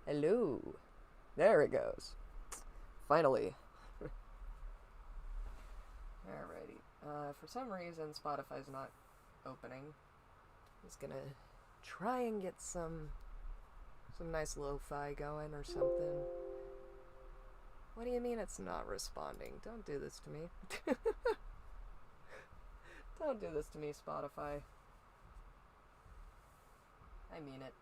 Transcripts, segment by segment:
Hello. There it goes. Finally. Alrighty. For some reason, Spotify's not opening. I'm just gonna try and get some nice lo-fi going or something. What do you mean it's not responding? Don't do this to me. Don't do this to me, Spotify. I mean it.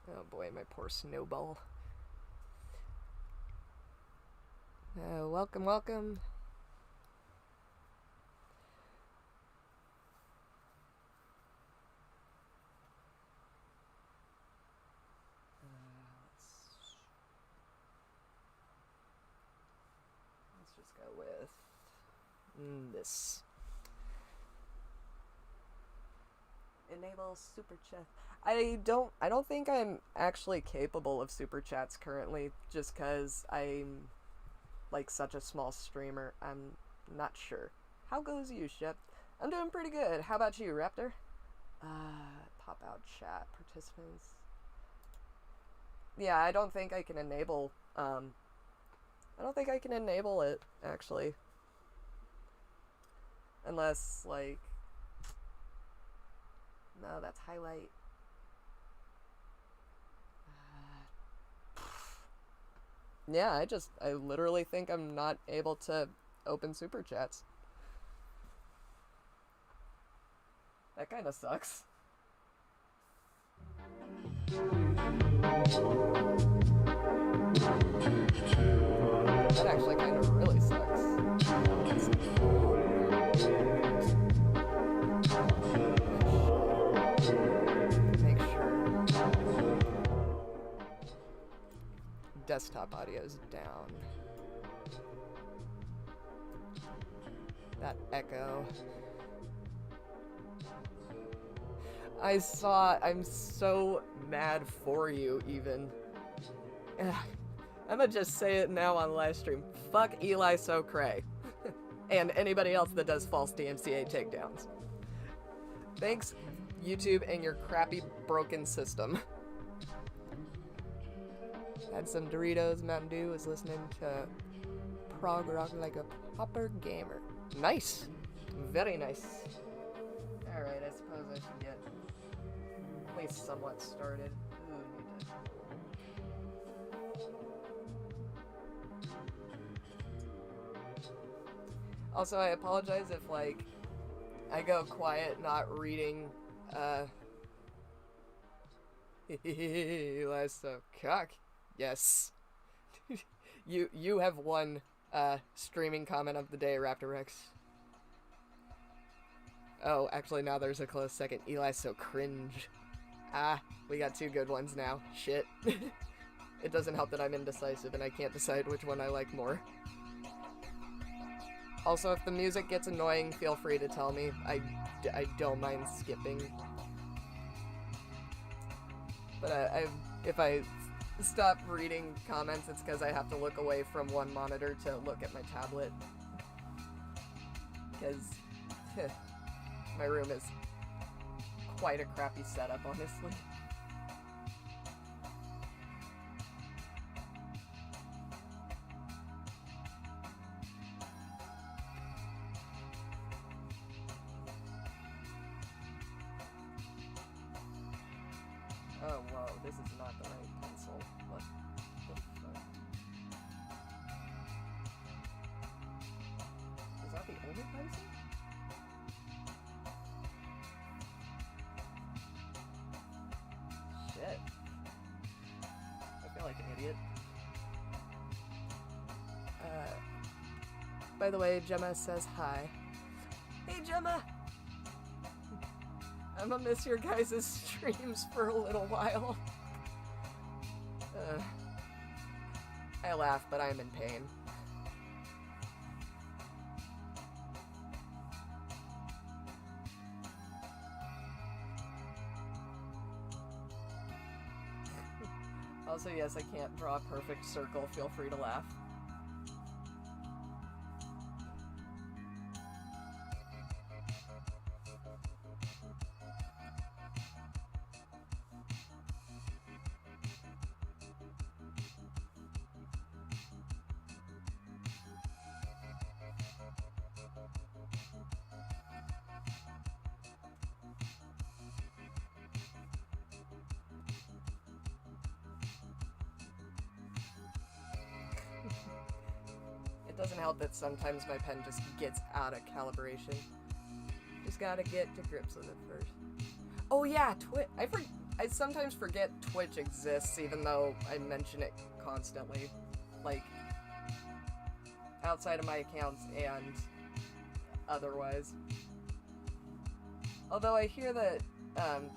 Oh boy, my poor snowball. Welcome. Let's just go with this. Enable super chat. I don't think I'm actually capable of super chats currently, just because I'm like such a small streamer. I'm not sure. How goes you, Shep? I'm doing pretty good. How about you, Raptor? Pop out chat participants. Yeah, I don't think I can enable it actually. Unless like no, that's highlight. Yeah, I literally think I'm not able to open super chats. That kind of sucks. That actually kind of really sucks. Make sure desktop audio is down. That echo. I'm so mad for you, even. Ugh. I'm gonna just say it now on live stream. Fuck Eli So Cray. And anybody else that does false DMCA takedowns. Thanks, YouTube, and your crappy broken system. Had some Doritos, Mountain Dew, was listening to prog rock like a proper gamer. Nice! Very nice. Alright, I suppose I should get at least somewhat started. Ooh, need to... Also, I apologize if, like, I go quiet not reading, last cock. Yes. You have one, streaming comment of the day, Raptor Rex. Oh, actually, now there's a close second. Eli's so cringe. Ah, we got two good ones now. Shit. It doesn't help that I'm indecisive and I can't decide which one I like more. Also, if the music gets annoying, feel free to tell me. I don't mind skipping. But if I stop reading comments, it's because I have to look away from one monitor to look at my tablet. Because my room is quite a crappy setup, honestly. Oh, whoa, this is not the right pencil. What the fuck? Is that the only pencil? Shit. I feel like an idiot. By the way, Gemma says hi. Hey, Gemma! I'm gonna miss your guys' streams for a little while. I laugh, but I'm in pain. Also, yes, I can't draw a perfect circle. Feel free to laugh. it doesn't help that sometimes my pen just gets out of calibration. Just gotta get to grips with it first. Oh yeah, Twitch. I sometimes forget Twitch exists, even though I mention it constantly. Like, outside of my accounts and otherwise. Although I hear that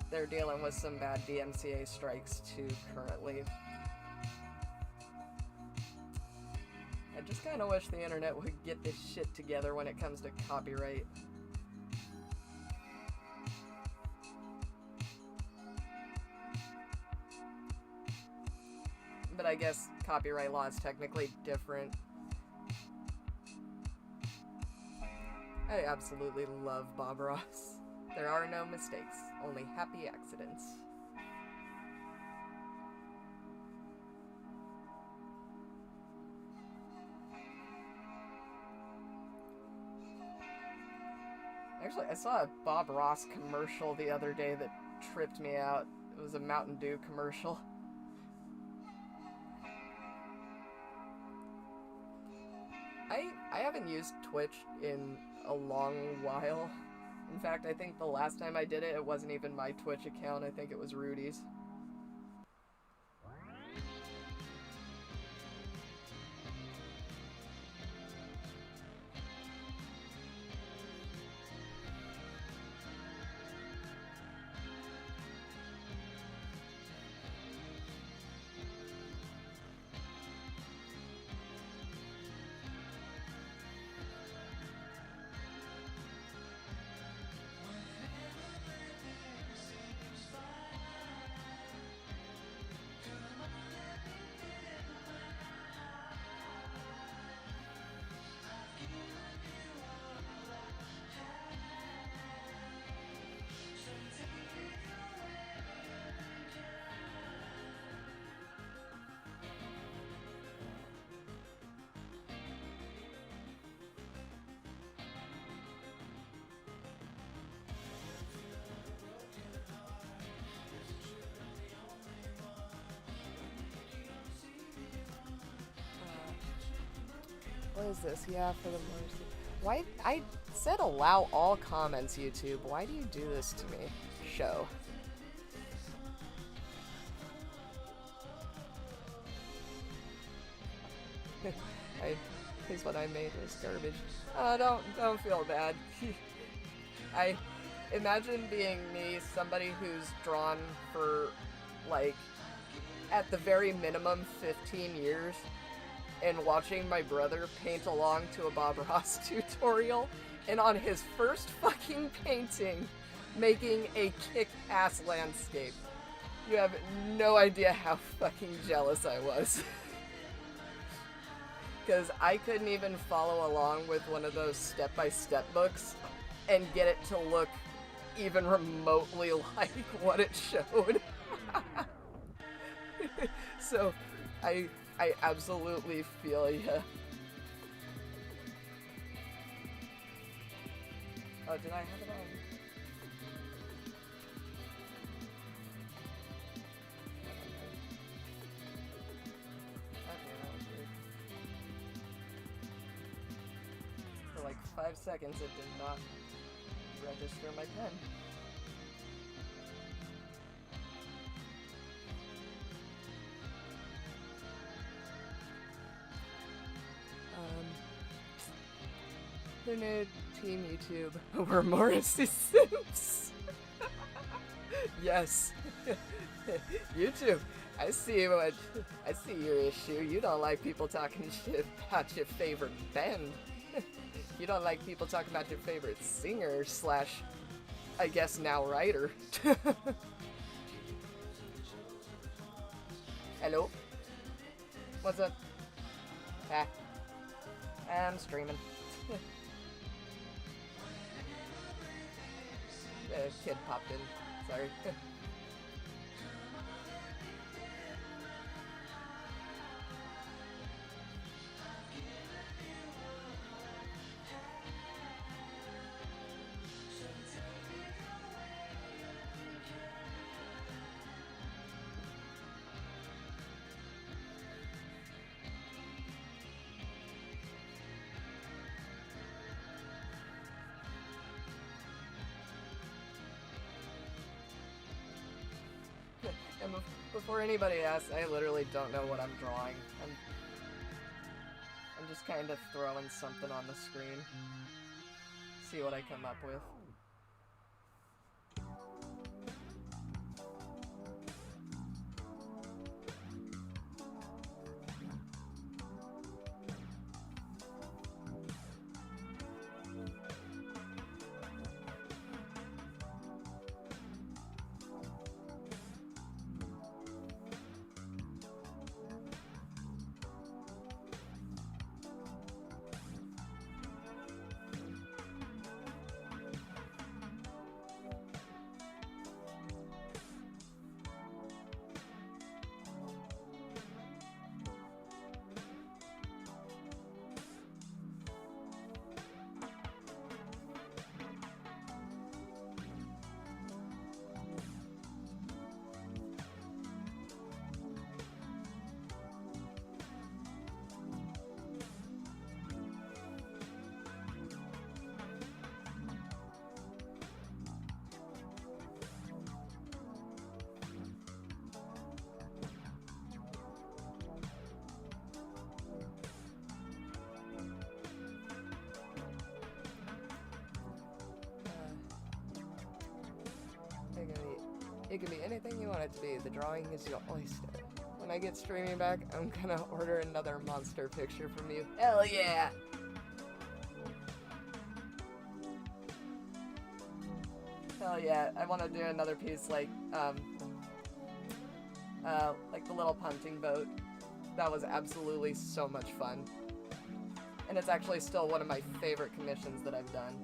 they're dealing with some bad DMCA strikes too currently. I just kind of wish the internet would get this shit together when it comes to copyright. But I guess copyright law is technically different. I absolutely love Bob Ross. There are no mistakes, only happy accidents. Actually, I saw a Bob Ross commercial the other day that tripped me out. It was a Mountain Dew commercial. I haven't used Twitch in a long while. In fact, I think the last time I did it, it wasn't even my Twitch account. I think it was Rudy's. What is this? Yeah, for the mercy. Why? I said allow all comments, YouTube. Why do you do this to me? Show. Here's what I made was garbage. Don't feel bad. I imagine being me, somebody who's drawn for, like, at the very minimum 15 years, and watching my brother paint along to a Bob Ross tutorial, and on his first fucking painting, making a kick-ass landscape. You have no idea how fucking jealous I was. Because I couldn't even follow along with one of those step-by-step books and get it to look even remotely like what it showed. So, I absolutely feel ya. Oh, did I have it on? Okay, that was weird. For like 5 seconds it did not register my pen. Who knew Team YouTube were Morrissey Sims? Yes. YouTube, I see your issue. You don't like people talking shit about your favorite band. You don't like people talking about your favorite singer slash, I guess now writer. Hello? What's up? Ah. I'm streaming. Kid popped in. Sorry. And before anybody asks, I literally don't know what I'm drawing. I'm just kind of throwing something on the screen. See what I come up with. It can be anything you want it to be. The drawing is your oyster. When I get streaming back, I'm gonna order another monster picture from you. Hell yeah! Hell yeah, I want to do another piece like the little punting boat. That was absolutely so much fun. And it's actually still one of my favorite commissions that I've done.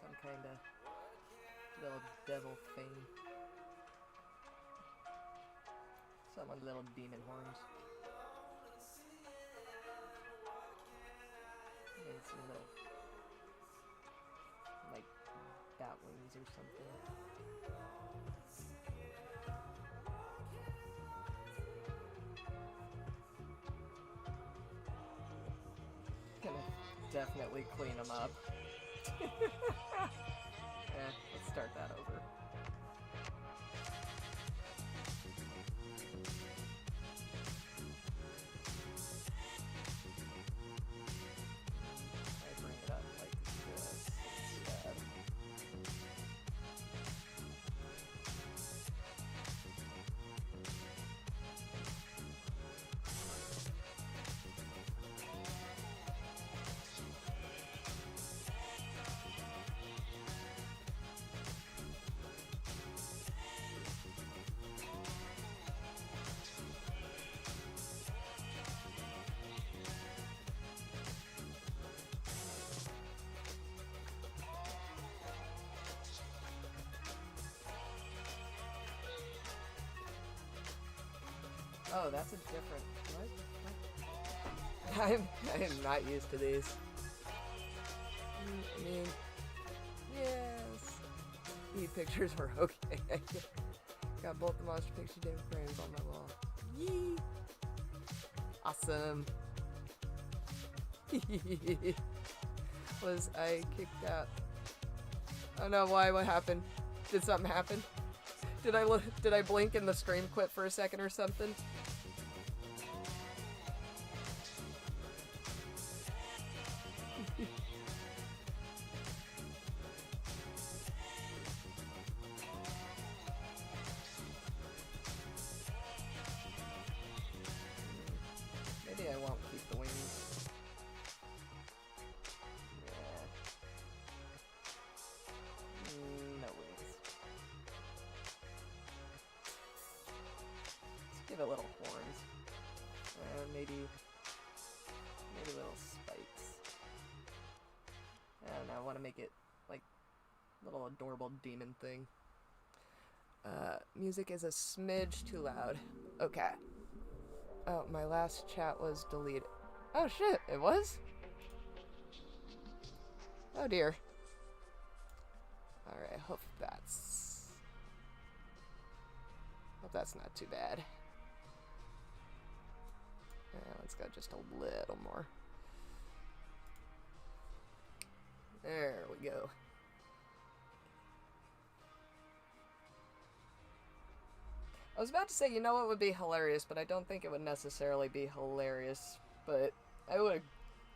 Some kind of little devil thing. Someone little demon horns. And some little like bat wings or something. Gonna definitely clean them up. Yeah, let's start that over. I bring it up like this instead. Oh, that's a different... What? I am not used to these. I mean... Yes! The pictures were okay. Got both the monster picture day frames on my wall. Yee! Awesome! Was I kicked out? Oh no, why? What happened? Did something happen? Did I blink and the stream quit for a second or something? Maybe I won't keep want to make it like little adorable demon thing. Music is a smidge too loud. Okay. Oh, my last chat was deleted. Oh shit, it was? Oh dear. Alright, hope that's not too bad. Let's go just a little more. There we go. I was about to say, you know what would be hilarious, but I don't think it would necessarily be hilarious. But I would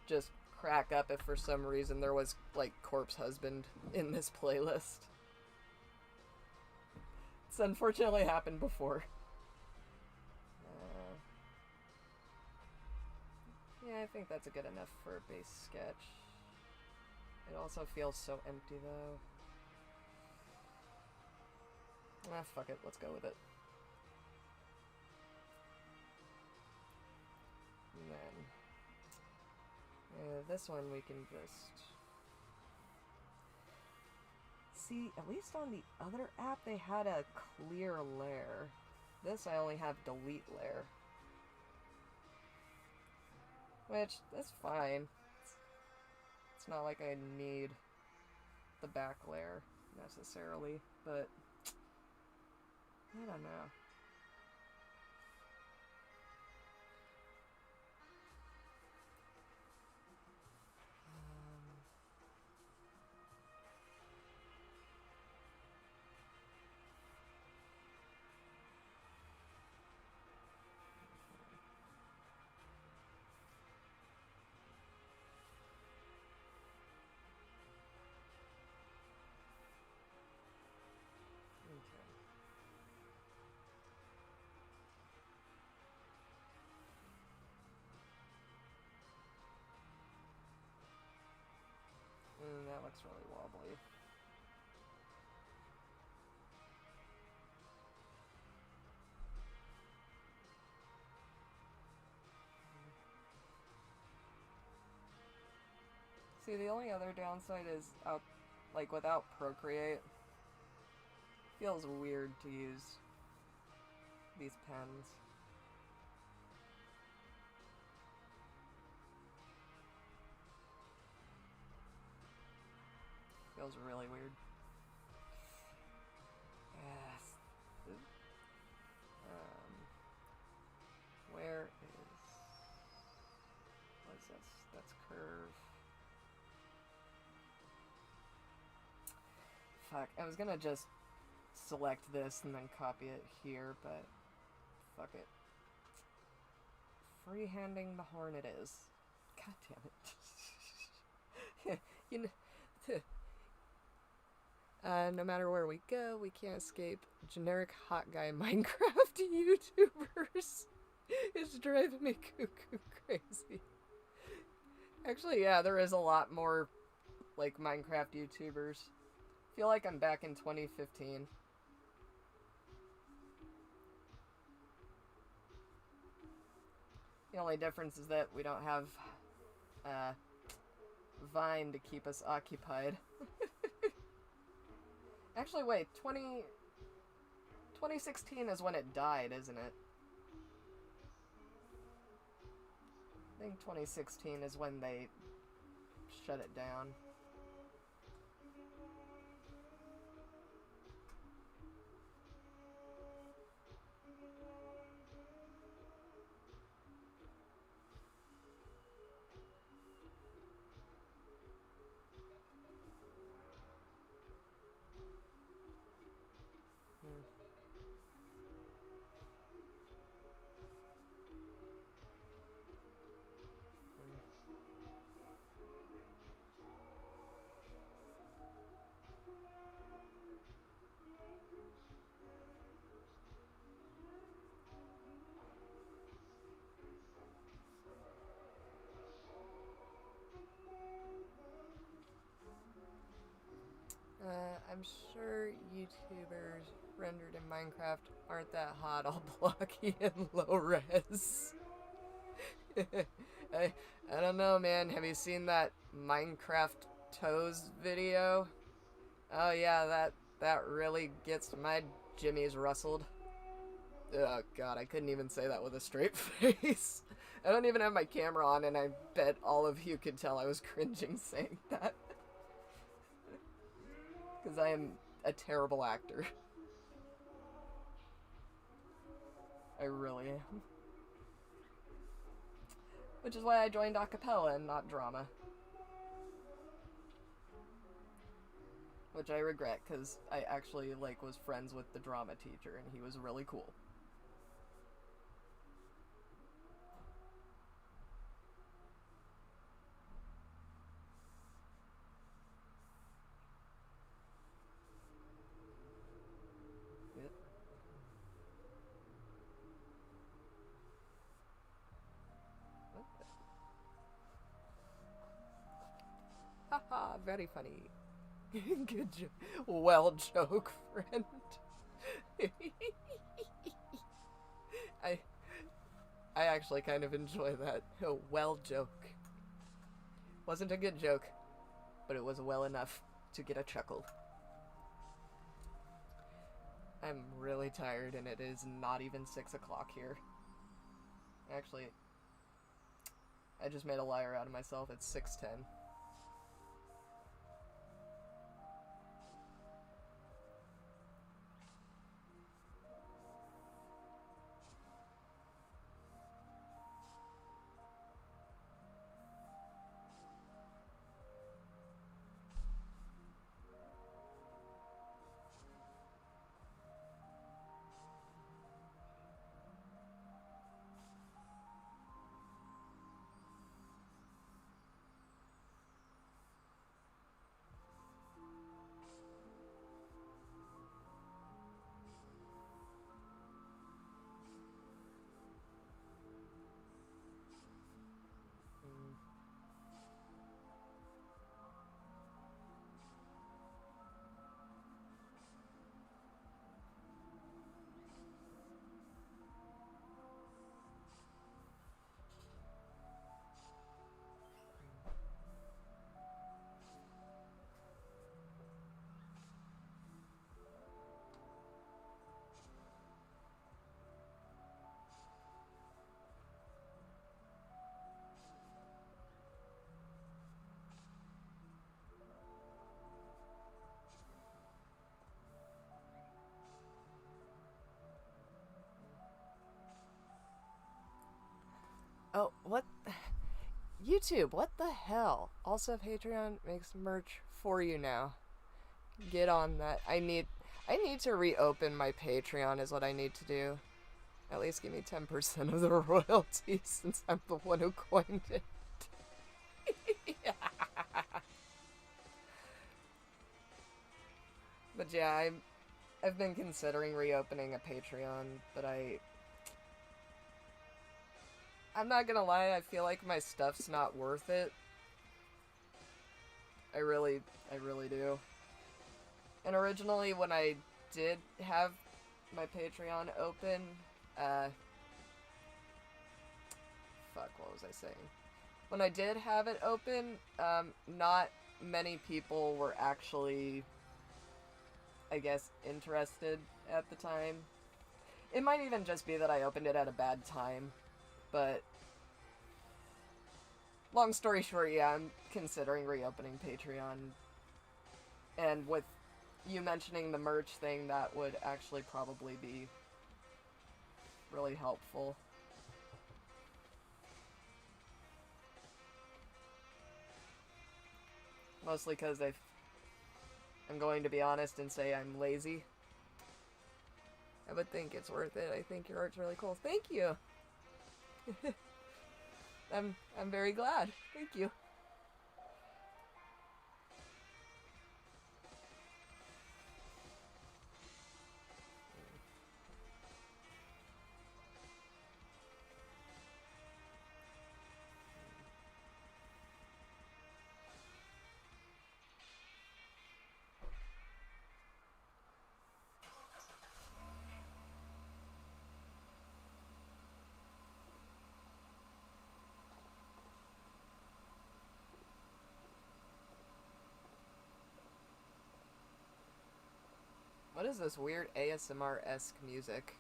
just crack up if for some reason there was, like, Corpse Husband in this playlist. It's unfortunately happened before. Yeah, I think that's a good enough for a base sketch. It also feels so empty, though. Ah, fuck it. Let's go with it. And then... this one we can just... See, at least on the other app they had a clear layer. This I only have delete layer. Which, that's fine. It's not like I need the back layer, necessarily, but I don't know. That looks really wobbly. See, the only other downside is without Procreate, feels weird to use these pens. Feels really weird. Yes. Where is... What is this? That's curve. Fuck, I was gonna just select this and then copy it here, but fuck it. Freehanding the horn it is. God damn it. You know... no matter where we go, we can't escape generic hot guy Minecraft YouTubers. It's driving me cuckoo crazy. Actually, yeah, there is a lot more, like, Minecraft YouTubers. I feel like I'm back in 2015. The only difference is that we don't have, Vine to keep us occupied. Actually, wait, 2016 is when it died, isn't it? I think 2016 is when they shut it down. I'm sure YouTubers rendered in Minecraft aren't that hot, all blocky and low res. I don't know, man. Have you seen that Minecraft toes video. Oh yeah, that really gets my jimmies rustled. Oh god, I couldn't even say that with a straight face. I don't even have my camera on, and I bet all of you could tell I was cringing saying that. Because I am a terrible actor. I really am. Which is why I joined a cappella and not drama. Which I regret, because I actually, like, was friends with the drama teacher, and he was really cool. Yep. Haha, very funny. Good joke. Well joke, friend. I I actually kind of enjoy that. A well joke. Wasn't a good joke, but it was well enough to get a chuckle. I'm really tired, and it is not even 6 o'clock here. Actually, I just made a liar out of myself. It's 6:10. Oh, what? YouTube, what the hell? Also, Patreon makes merch for you now. Get on that. I need to reopen my Patreon is what I need to do. At least give me 10% of the royalties since I'm the one who coined it. But yeah, I've been considering reopening a Patreon, but I'm not gonna lie, I feel like my stuff's not worth it. I really do. And originally, when I did have my Patreon open, fuck, what was I saying? When I did have it open, not many people were actually, I guess, interested at the time. It might even just be that I opened it at a bad time, but long story short, yeah, I'm considering reopening Patreon. And with you mentioning the merch thing, that would actually probably be really helpful. Mostly because I'm going to be honest and say I'm lazy. I would think it's worth it. I think your art's really cool. Thank you! I'm very glad. Thank you. What is this weird ASMR-esque music?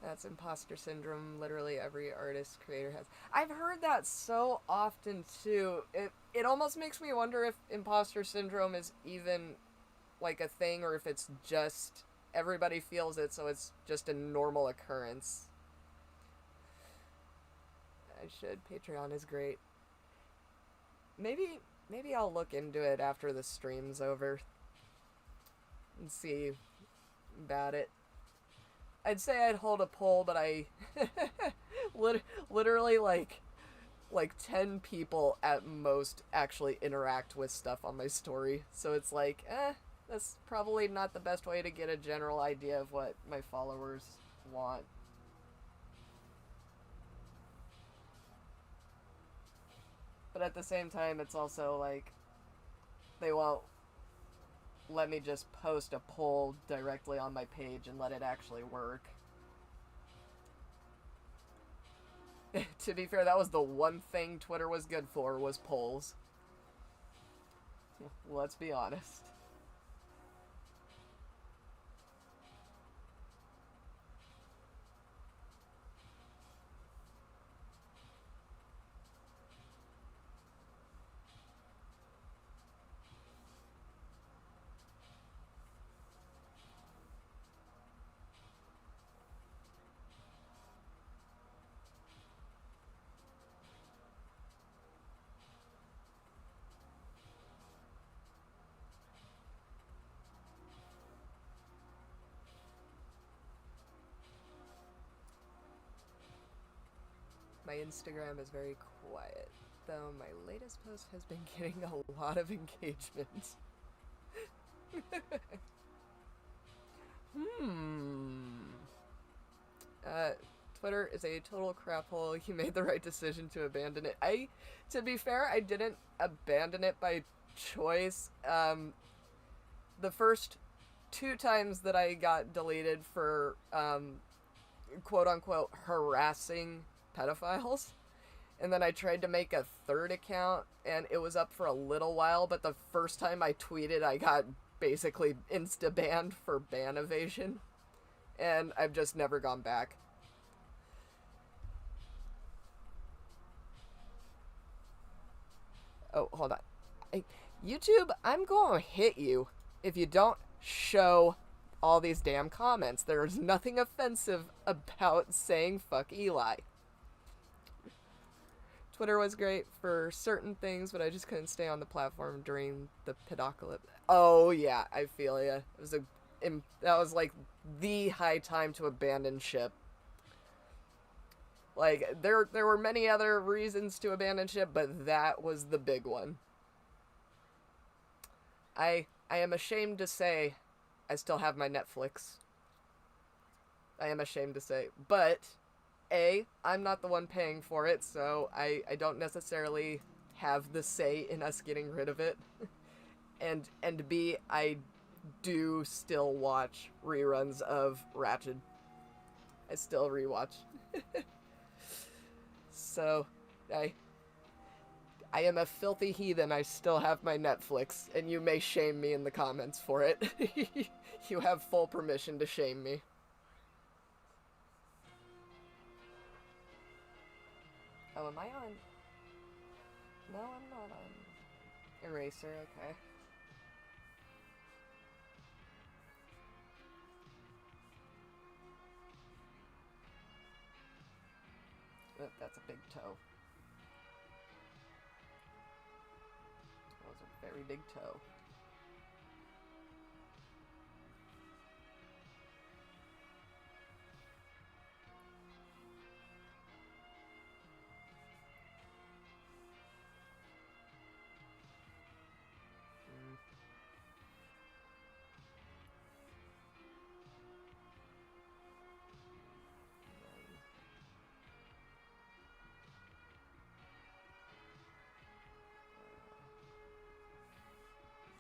That's imposter syndrome. Literally every artist creator has. I've heard that so often too. It almost makes me wonder if imposter syndrome is even like a thing, or if it's just everybody feels it, so it's just a normal occurrence. I should. Patreon is great. Maybe I'll look into it after the stream's over and see about it. I'd say I'd hold a poll, but I literally like 10 people at most actually interact with stuff on my story. So it's like, that's probably not the best way to get a general idea of what my followers want. But at the same time, it's also like they won't let me just post a poll directly on my page and let it actually work. To be fair, that was the one thing Twitter was good for, was polls. Let's be honest. My Instagram is very quiet, though my latest post has been getting a lot of engagement. Uh, Twitter is a total crap hole. You made the right decision to abandon it. To be fair, I didn't abandon it by choice. The first 2 times that I got deleted for, quote unquote, harassing pedophiles. And then I tried to make a third account, and it was up for a little while, but the first time I tweeted, I got basically insta-banned for ban evasion. And I've just never gone back. Oh, hold on. YouTube, I'm going to hit you if you don't show all these damn comments. There's nothing offensive about saying fuck Eli. Twitter was great for certain things, but I just couldn't stay on the platform during the pedocalypse. Oh yeah, I feel ya. That was like the high time to abandon ship. Like there were many other reasons to abandon ship, but that was the big one. I am ashamed to say I still have my Netflix. I am ashamed to say, but I'm not the one paying for it, so I don't necessarily have the say in us getting rid of it. And B, I do still watch reruns of Ratched. I still rewatch. So, I am a filthy heathen. I still have my Netflix, and you may shame me in the comments for it. You have full permission to shame me. Oh, am I on? No, I'm not on Eraser, okay. Oh, that's a big toe. That was a very big toe.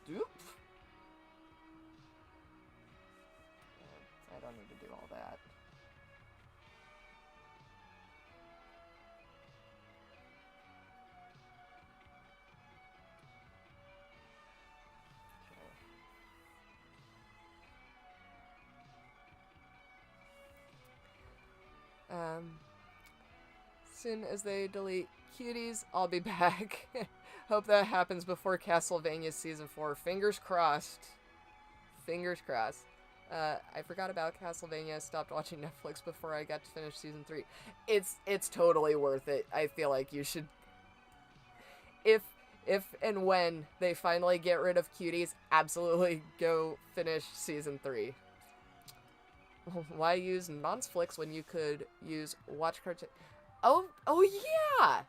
Doop. I don't need to do all that. soon as they delete cuties, I'll be back. Hope that happens before Castlevania Season 4. Fingers crossed. Fingers crossed. I forgot about Castlevania. I stopped watching Netflix before I got to finish Season 3. It's totally worth it. I feel like you should... If and when they finally get rid of cuties, absolutely go finish Season 3. Why use Nonsflix when you could use Watch Cartoon? Oh yeah!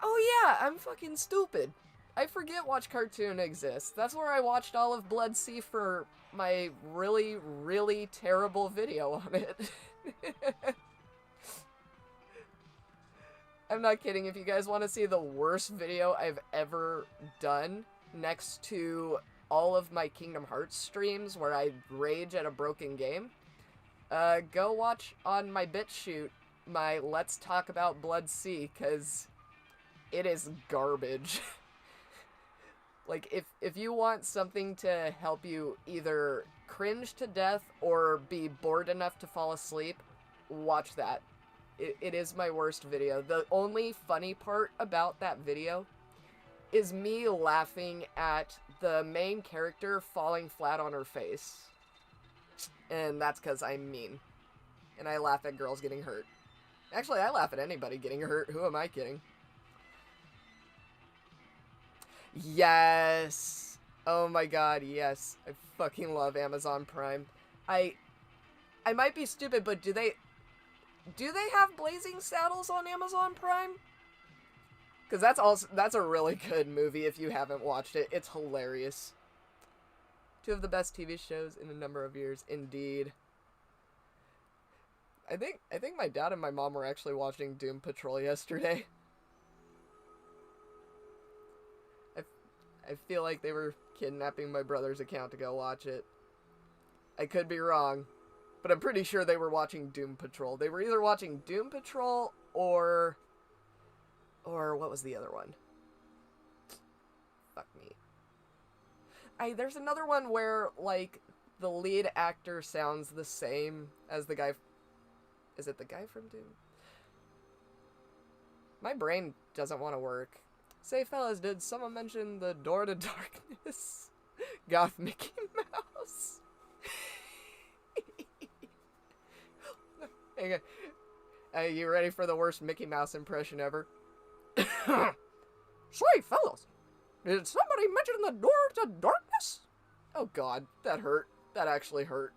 Oh yeah, I'm fucking stupid. I forget Watch Cartoon exists. That's where I watched all of Blood Sea for my really, really terrible video on it. I'm not kidding. If you guys want to see the worst video I've ever done, next to all of my Kingdom Hearts streams where I rage at a broken game, go watch on my BitChute my Let's Talk About Blood Sea, because it is garbage. Like, if you want something to help you either cringe to death or be bored enough to fall asleep, watch that. It is my worst video. The only funny part about that video is me laughing at the main character falling flat on her face. And that's because I'm mean. And I laugh at girls getting hurt. Actually, I laugh at anybody getting hurt. Who am I kidding? Yes! Oh my god, yes. I fucking love Amazon Prime. I might be stupid, but do they have Blazing Saddles on Amazon Prime? Because that's a really good movie if you haven't watched it. It's hilarious. Two of the best TV shows in a number of years, indeed. I think my dad and my mom were actually watching Doom Patrol yesterday. I feel like they were kidnapping my brother's account to go watch it. I could be wrong, but I'm pretty sure they were watching Doom Patrol. They were either watching Doom Patrol or what was the other one? Fuck me. There's another one where, like, the lead actor sounds the same as the guy... Is it the guy from Doom? My brain doesn't want to work. Say, fellas, did someone mention the Door to Darkness? Goth Mickey Mouse? Hey, you ready for the worst Mickey Mouse impression ever? Say, fellas, did somebody mention the Door to Darkness? Oh god, that hurt. That actually hurt.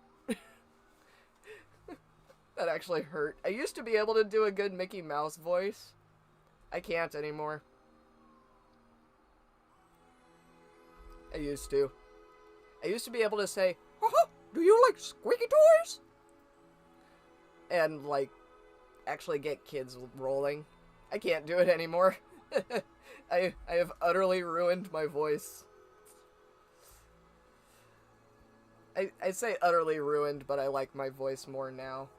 That actually hurt. I used to be able to do a good Mickey Mouse voice. I can't anymore. I used to be able to say, do you like squeaky toys? And, like, actually get kids rolling. I can't do it anymore. I have utterly ruined my voice. I say utterly ruined, but I like my voice more now.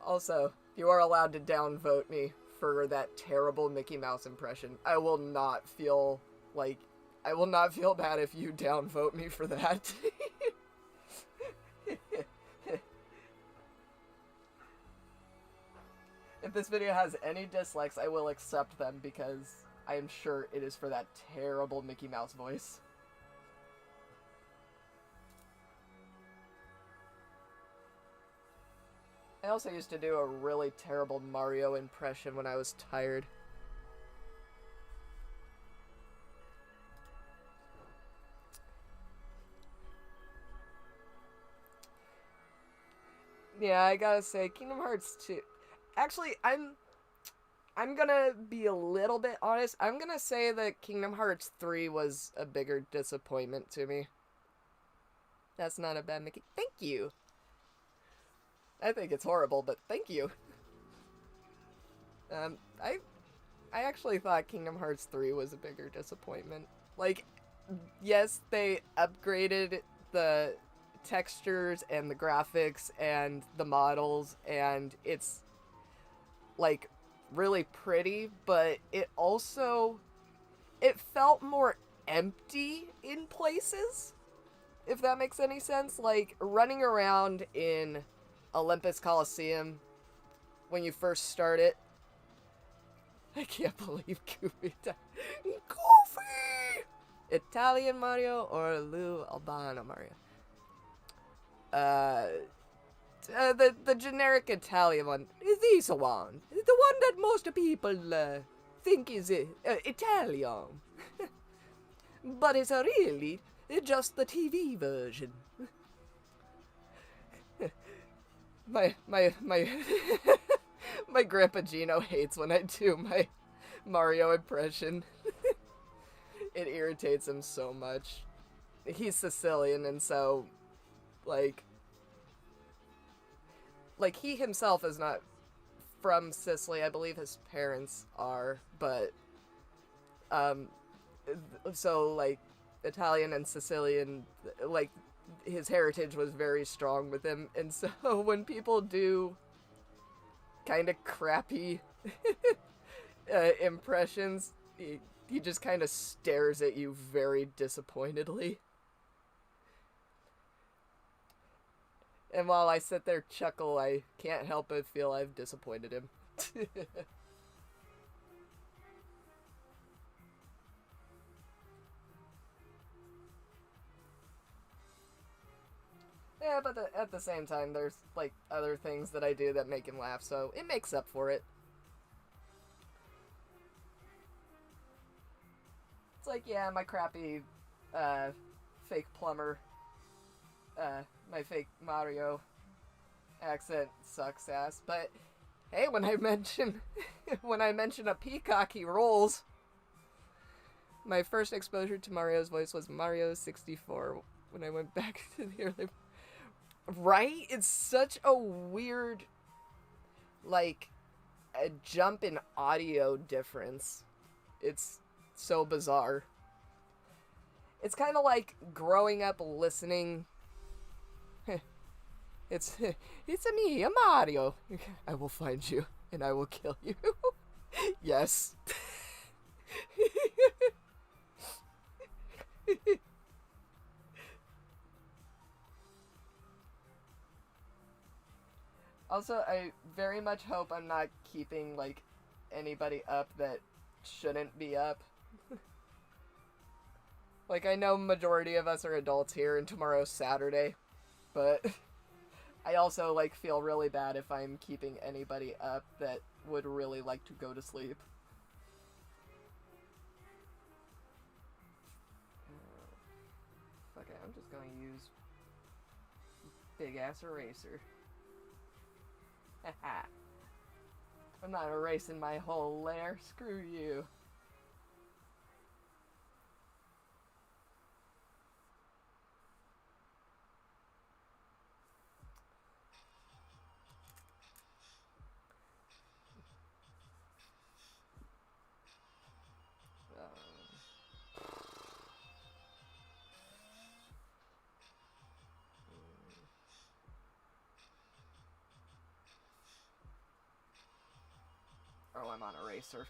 Also, you are allowed to downvote me for that terrible Mickey Mouse impression. I will not feel bad if you downvote me for that. If this video has any dislikes, I will accept them because I am sure it is for that terrible Mickey Mouse voice. I also used to do a really terrible Mario impression when I was tired. Yeah, I gotta say, Kingdom Hearts 2... Actually, I'm gonna be a little bit honest. I'm gonna say that Kingdom Hearts 3 was a bigger disappointment to me. That's not a bad Mickey. Thank you! I think it's horrible, but thank you. I actually thought Kingdom Hearts 3 was a bigger disappointment. Like, yes, they upgraded the textures and the graphics and the models, and it's, like, really pretty, but it felt more empty in places, if that makes any sense. Like, running around in Olympus Coliseum when you first start it. I can't believe Goofy. Goofy! Italian Mario or Lou Albano Mario? The generic Italian one. This one. The one that most people think is Italian. But it's really just the TV version. my my grandpa Gino hates when I do my Mario impression. It irritates him so much. He's Sicilian, and so like he himself is not from Sicily. I believe his parents are, but so like Italian and Sicilian, like his heritage was very strong with him, and so when people do kind of crappy impressions, he just kind of stares at you very disappointedly. And while I sit there chuckle, I can't help but feel I've disappointed him. Yeah, but at the same time, there's, like, other things that I do that make him laugh, so it makes up for it. It's like, yeah, my crappy, fake plumber, my fake Mario accent sucks ass, but hey, when I mention a peacock, he rolls. My first exposure to Mario's voice was Mario 64 when I went back to the early... Right? It's such a weird, like, a jump in audio difference. It's so bizarre. It's kind of like growing up listening... It's a me, a Mario. I will find you, and I will kill you. Yes. Also, I very much hope I'm not keeping, like, anybody up that shouldn't be up. Like, I know majority of us are adults here, and tomorrow's Saturday, but I also, like, feel really bad if I'm keeping anybody up that would really like to go to sleep. Fuck it, I'm just gonna use big-ass eraser. Haha. I'm not erasing my whole layer. Screw you. Oh, I'm on eraser.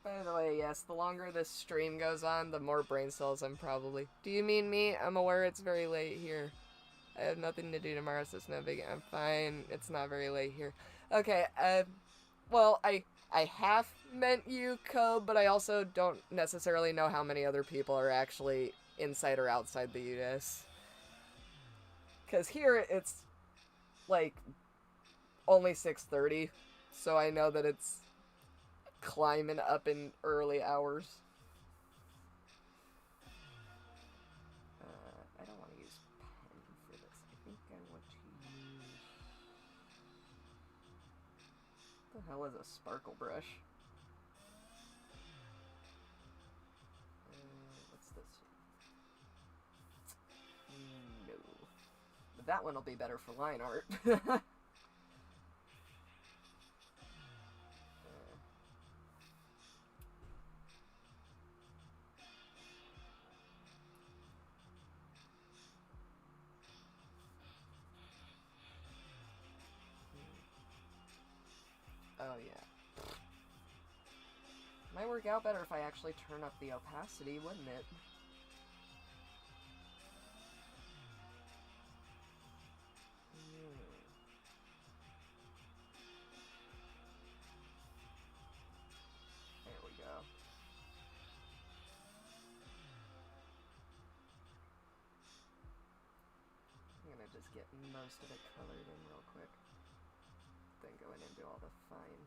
By the way, yes, the longer this stream goes on, the more brain cells I'm probably... Do you mean me? I'm aware it's very late here. I have nothing to do tomorrow, so it's no big... I'm fine. It's not very late here. Okay, well, I half meant you, Code, but I also don't necessarily know how many other people are actually inside or outside the US. Because here, it's, like, only 6:30, so I know that it's climbing up in early hours. I don't want to use pen for this. I think I want to use... What the hell is a sparkle brush? What's this? No. But that one will be better for line art. Oh, yeah. Might work out better if I actually turn up the opacity, wouldn't it? just get most of it colored in real quick. Then go in and do all the fine.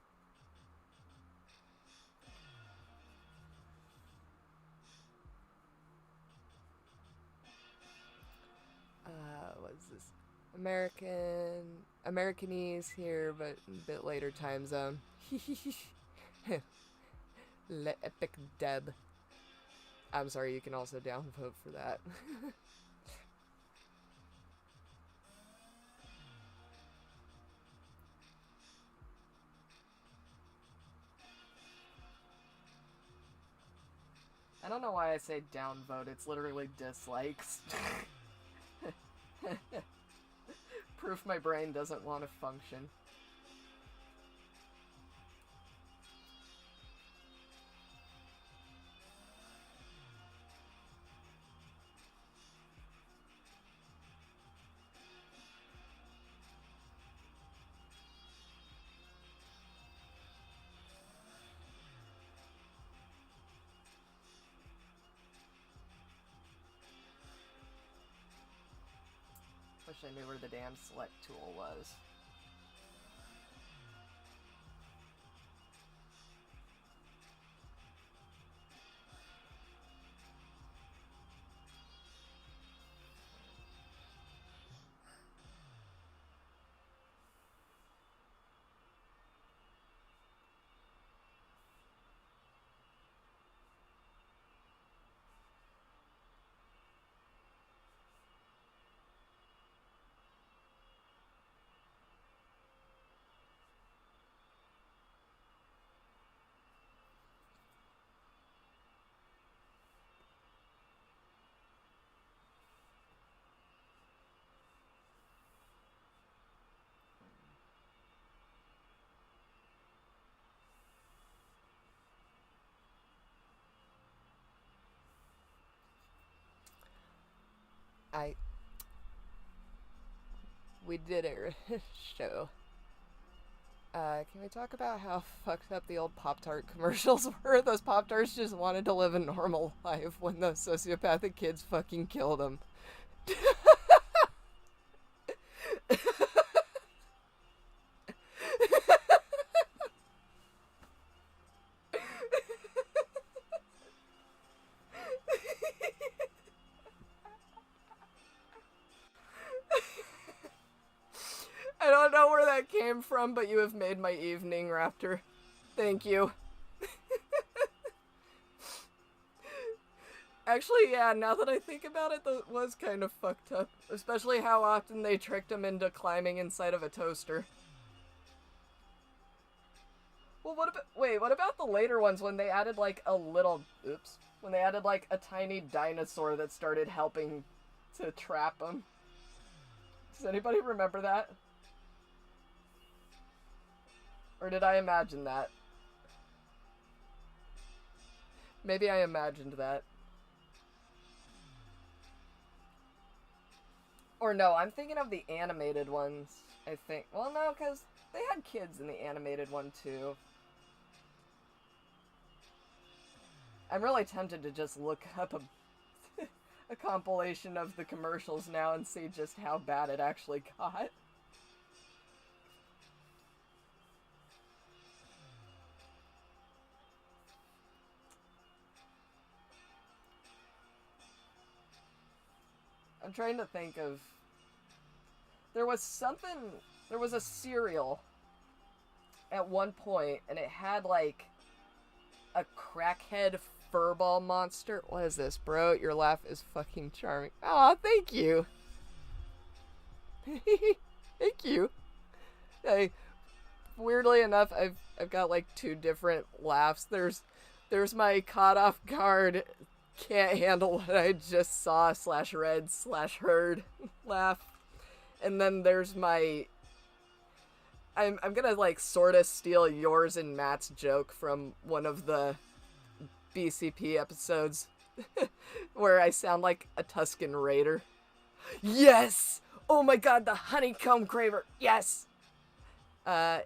What is this? Americanese here, but a bit later time zone. Le Epic Deb. I'm sorry, you can also downvote for that. I don't know why I say downvote, it's literally dislikes. Proof my brain doesn't want to function. Wish I knew where the damn select tool was. We did a show. Can we talk about how fucked up the old Pop-Tart commercials were? Those Pop-Tarts just wanted to live a normal life when those sociopathic kids fucking killed them. I don't know where that came from, but you have made my evening, Raptor. Thank you. Actually, yeah, now that I think about it, that was kind of fucked up. Especially how often they tricked him into climbing inside of a toaster. Well, what about the later ones when they added, like, a little... Oops. When they added, like, a tiny dinosaur that started helping to trap him? Does anybody remember that? Or did I imagine that? Maybe I imagined that. Or no, I'm thinking of the animated ones, I think. Well, no, because they had kids in the animated one, too. I'm really tempted to just look up a compilation of the commercials now and see just how bad it actually got. I'm trying to think of... There was a cereal at one point, and it had, like, a crackhead furball monster. What is this, bro? Your laugh is fucking charming. Aw, thank you. Thank you. Hey, weirdly enough, I've got, like, two different laughs. There's my caught off guard, can't handle what I just saw / read / heard laugh. And then there's my... I'm gonna, like, sorta steal yours and Matt's joke from one of the BCP episodes where I sound like a Tuscan Raider. Yes! Oh my god, the honeycomb craver! Yes!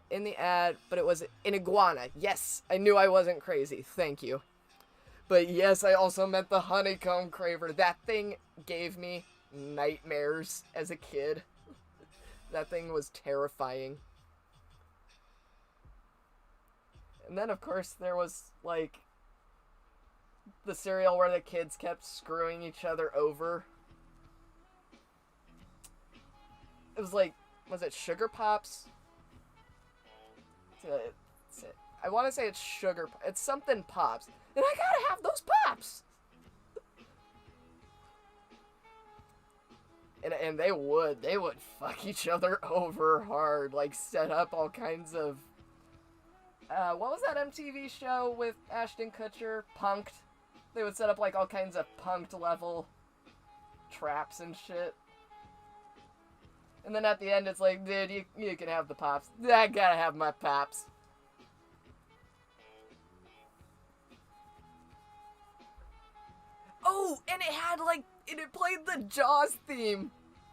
In the ad, but it was an iguana. Yes! I knew I wasn't crazy. Thank you. But yes, I also meant the honeycomb craver. That thing gave me nightmares as a kid. That thing was terrifying. And then, of course, there was, like, the cereal where the kids kept screwing each other over. It was like, was it Sugar Pops? I want to say it's Sugar. It's something Pops. And I gotta have those Pops! And they would fuck each other over hard. Like, set up all kinds of... what was that MTV show with Ashton Kutcher? Punked. They would set up, like, all kinds of punked level traps and shit. And then at the end, it's like, dude, you can have the Pops. I gotta have my Pops. Oh, and it had, like, it played the Jaws theme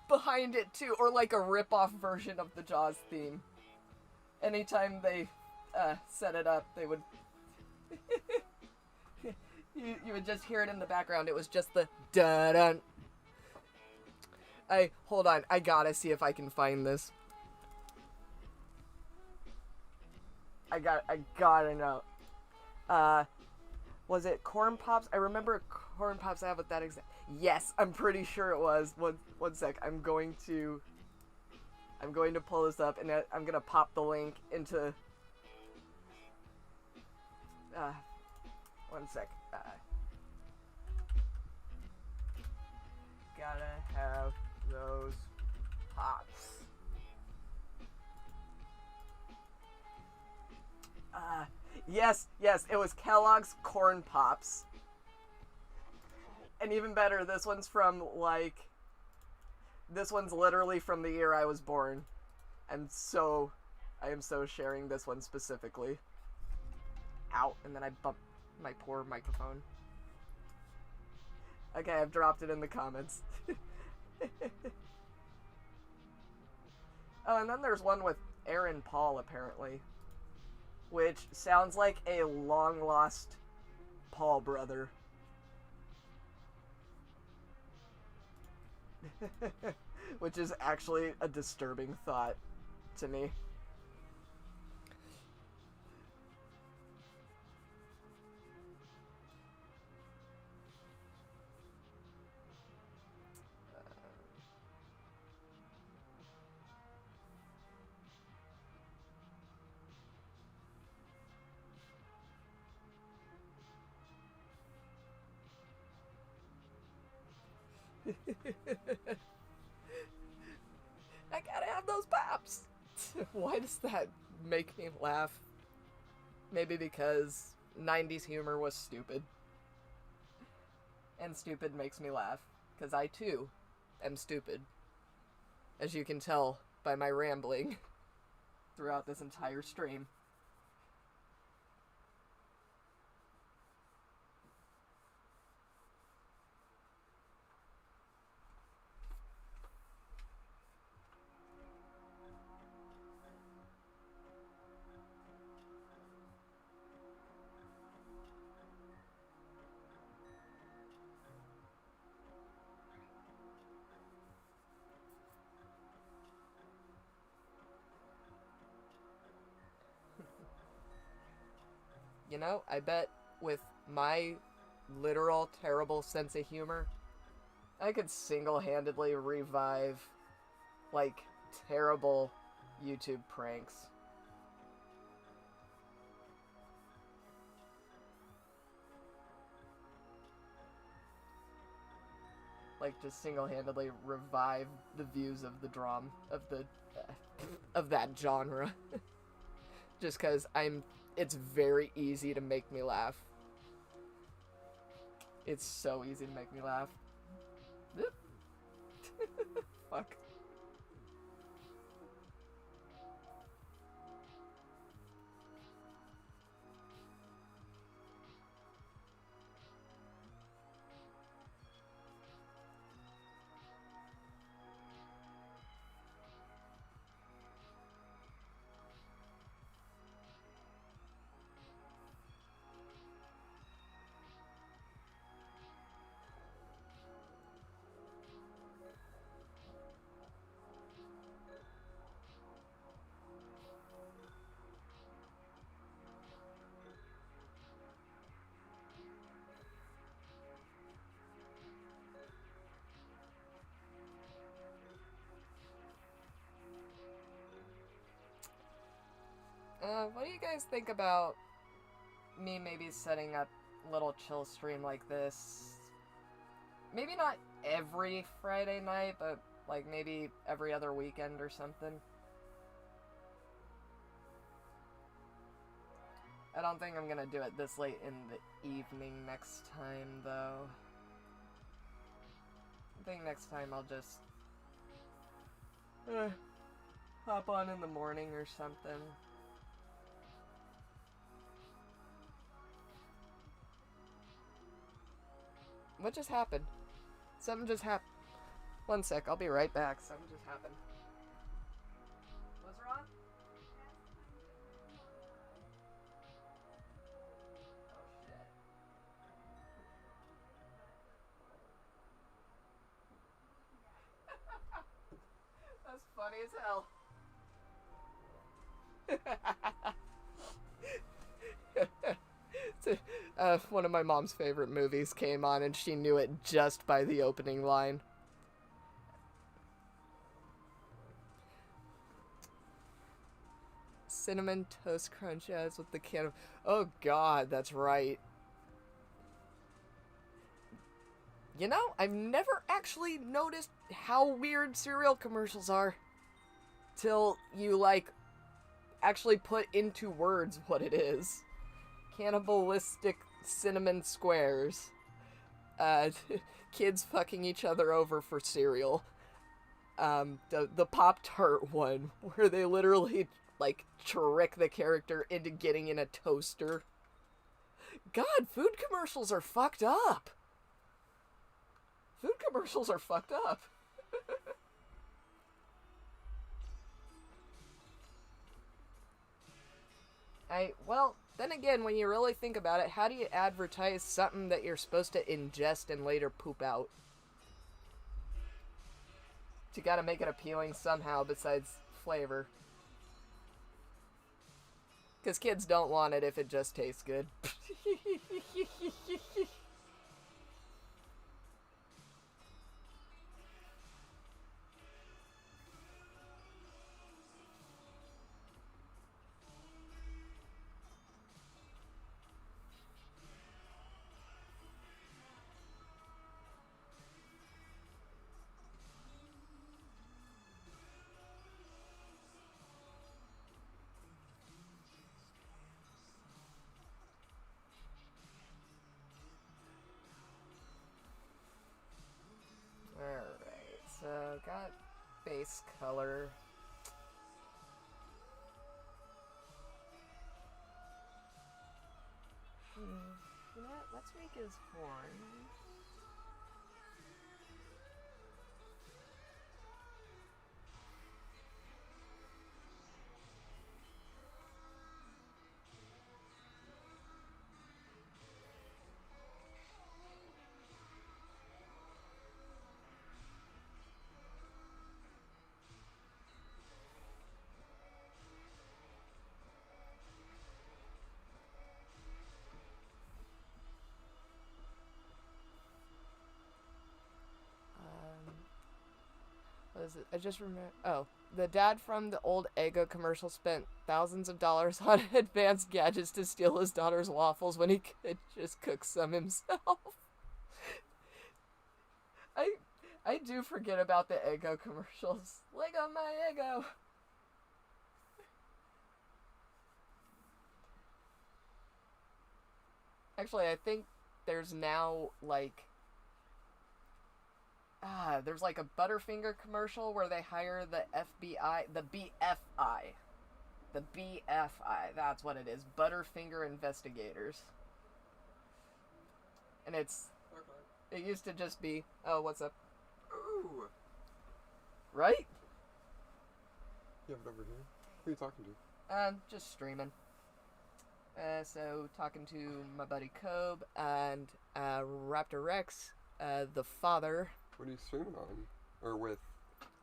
behind it, too. Or, like, a rip-off version of the Jaws theme. Anytime they set it up, they would... you would just hear it in the background. It was just the dun-dun. Hold on. I gotta see if I can find this. I gotta know. Was it Corn Pops? I remember Corn Pops. I have with that exact... Yes, I'm pretty sure it was. One sec. I'm going to pull this up, and I'm gonna pop the link into... one sec. Gotta have those Pops. Yes, it was Kellogg's Corn Pops. And even better, this one's from, like... This one's literally from the year I was born. I am so sharing this one specifically. Ow, and then I bumped my poor microphone. Okay, I've dropped it in the comments. Oh, and then there's one with Aaron Paul, apparently. Which sounds like a long-lost Paul brother. Which is actually a disturbing thought to me. I gotta have those Pops! Why does that make me laugh? Maybe because 90s humor was stupid. And stupid makes me laugh. Because I, too, am stupid. As you can tell by my rambling throughout this entire stream. You know, I bet with my literal terrible sense of humor, I could single-handedly revive, like, terrible YouTube pranks. Like, just single-handedly revive the views of the drum, of that genre. Just because it's very easy to make me laugh. It's so easy to make me laugh. Fuck. What do you guys think about me maybe setting up a little chill stream like this? Maybe not every Friday night, but like maybe every other weekend or something. I don't think I'm gonna do it this late in the evening next time, though. I think next time I'll just hop on in the morning or something. What just happened? Something just happened. One sec, I'll be right back. Something just happened. What's wrong? Oh shit. That's funny as hell. One of my mom's favorite movies came on and she knew it just by the opening line. Cinnamon Toast Crunch as with the can of... Oh god, that's right. You know, I've never actually noticed how weird cereal commercials are. Till you, like, actually put into words what it is. Cannibalistic cinnamon squares. Kids fucking each other over for cereal. The Pop-Tart one, where they literally, like, trick the character into getting in a toaster. God, food commercials are fucked up. Food commercials are fucked up. Well, then again, when you really think about it, how do you advertise something that you're supposed to ingest and later poop out? You gotta make it appealing somehow besides flavor. Because kids don't want it if it just tastes good. Alright, so got base color. You know what? Let's make his horns. What is it? I just remember. Oh, the dad from the old Eggo commercial spent thousands of dollars on advanced gadgets to steal his daughter's waffles when he could just cook some himself. I do forget about the Eggo commercials. Lego my Eggo. Actually, I think there's now like there's like a Butterfinger commercial where they hire the FBI, the BFI. The BFI, that's what it is. Butterfinger Investigators. And it's... Okay. It used to just be... Oh, what's up? Ooh! Right? You have it over here. Who are you talking to? Just streaming. So, talking to my buddy Cobe and Raptor Rex, the father... What are you streaming on? Or with?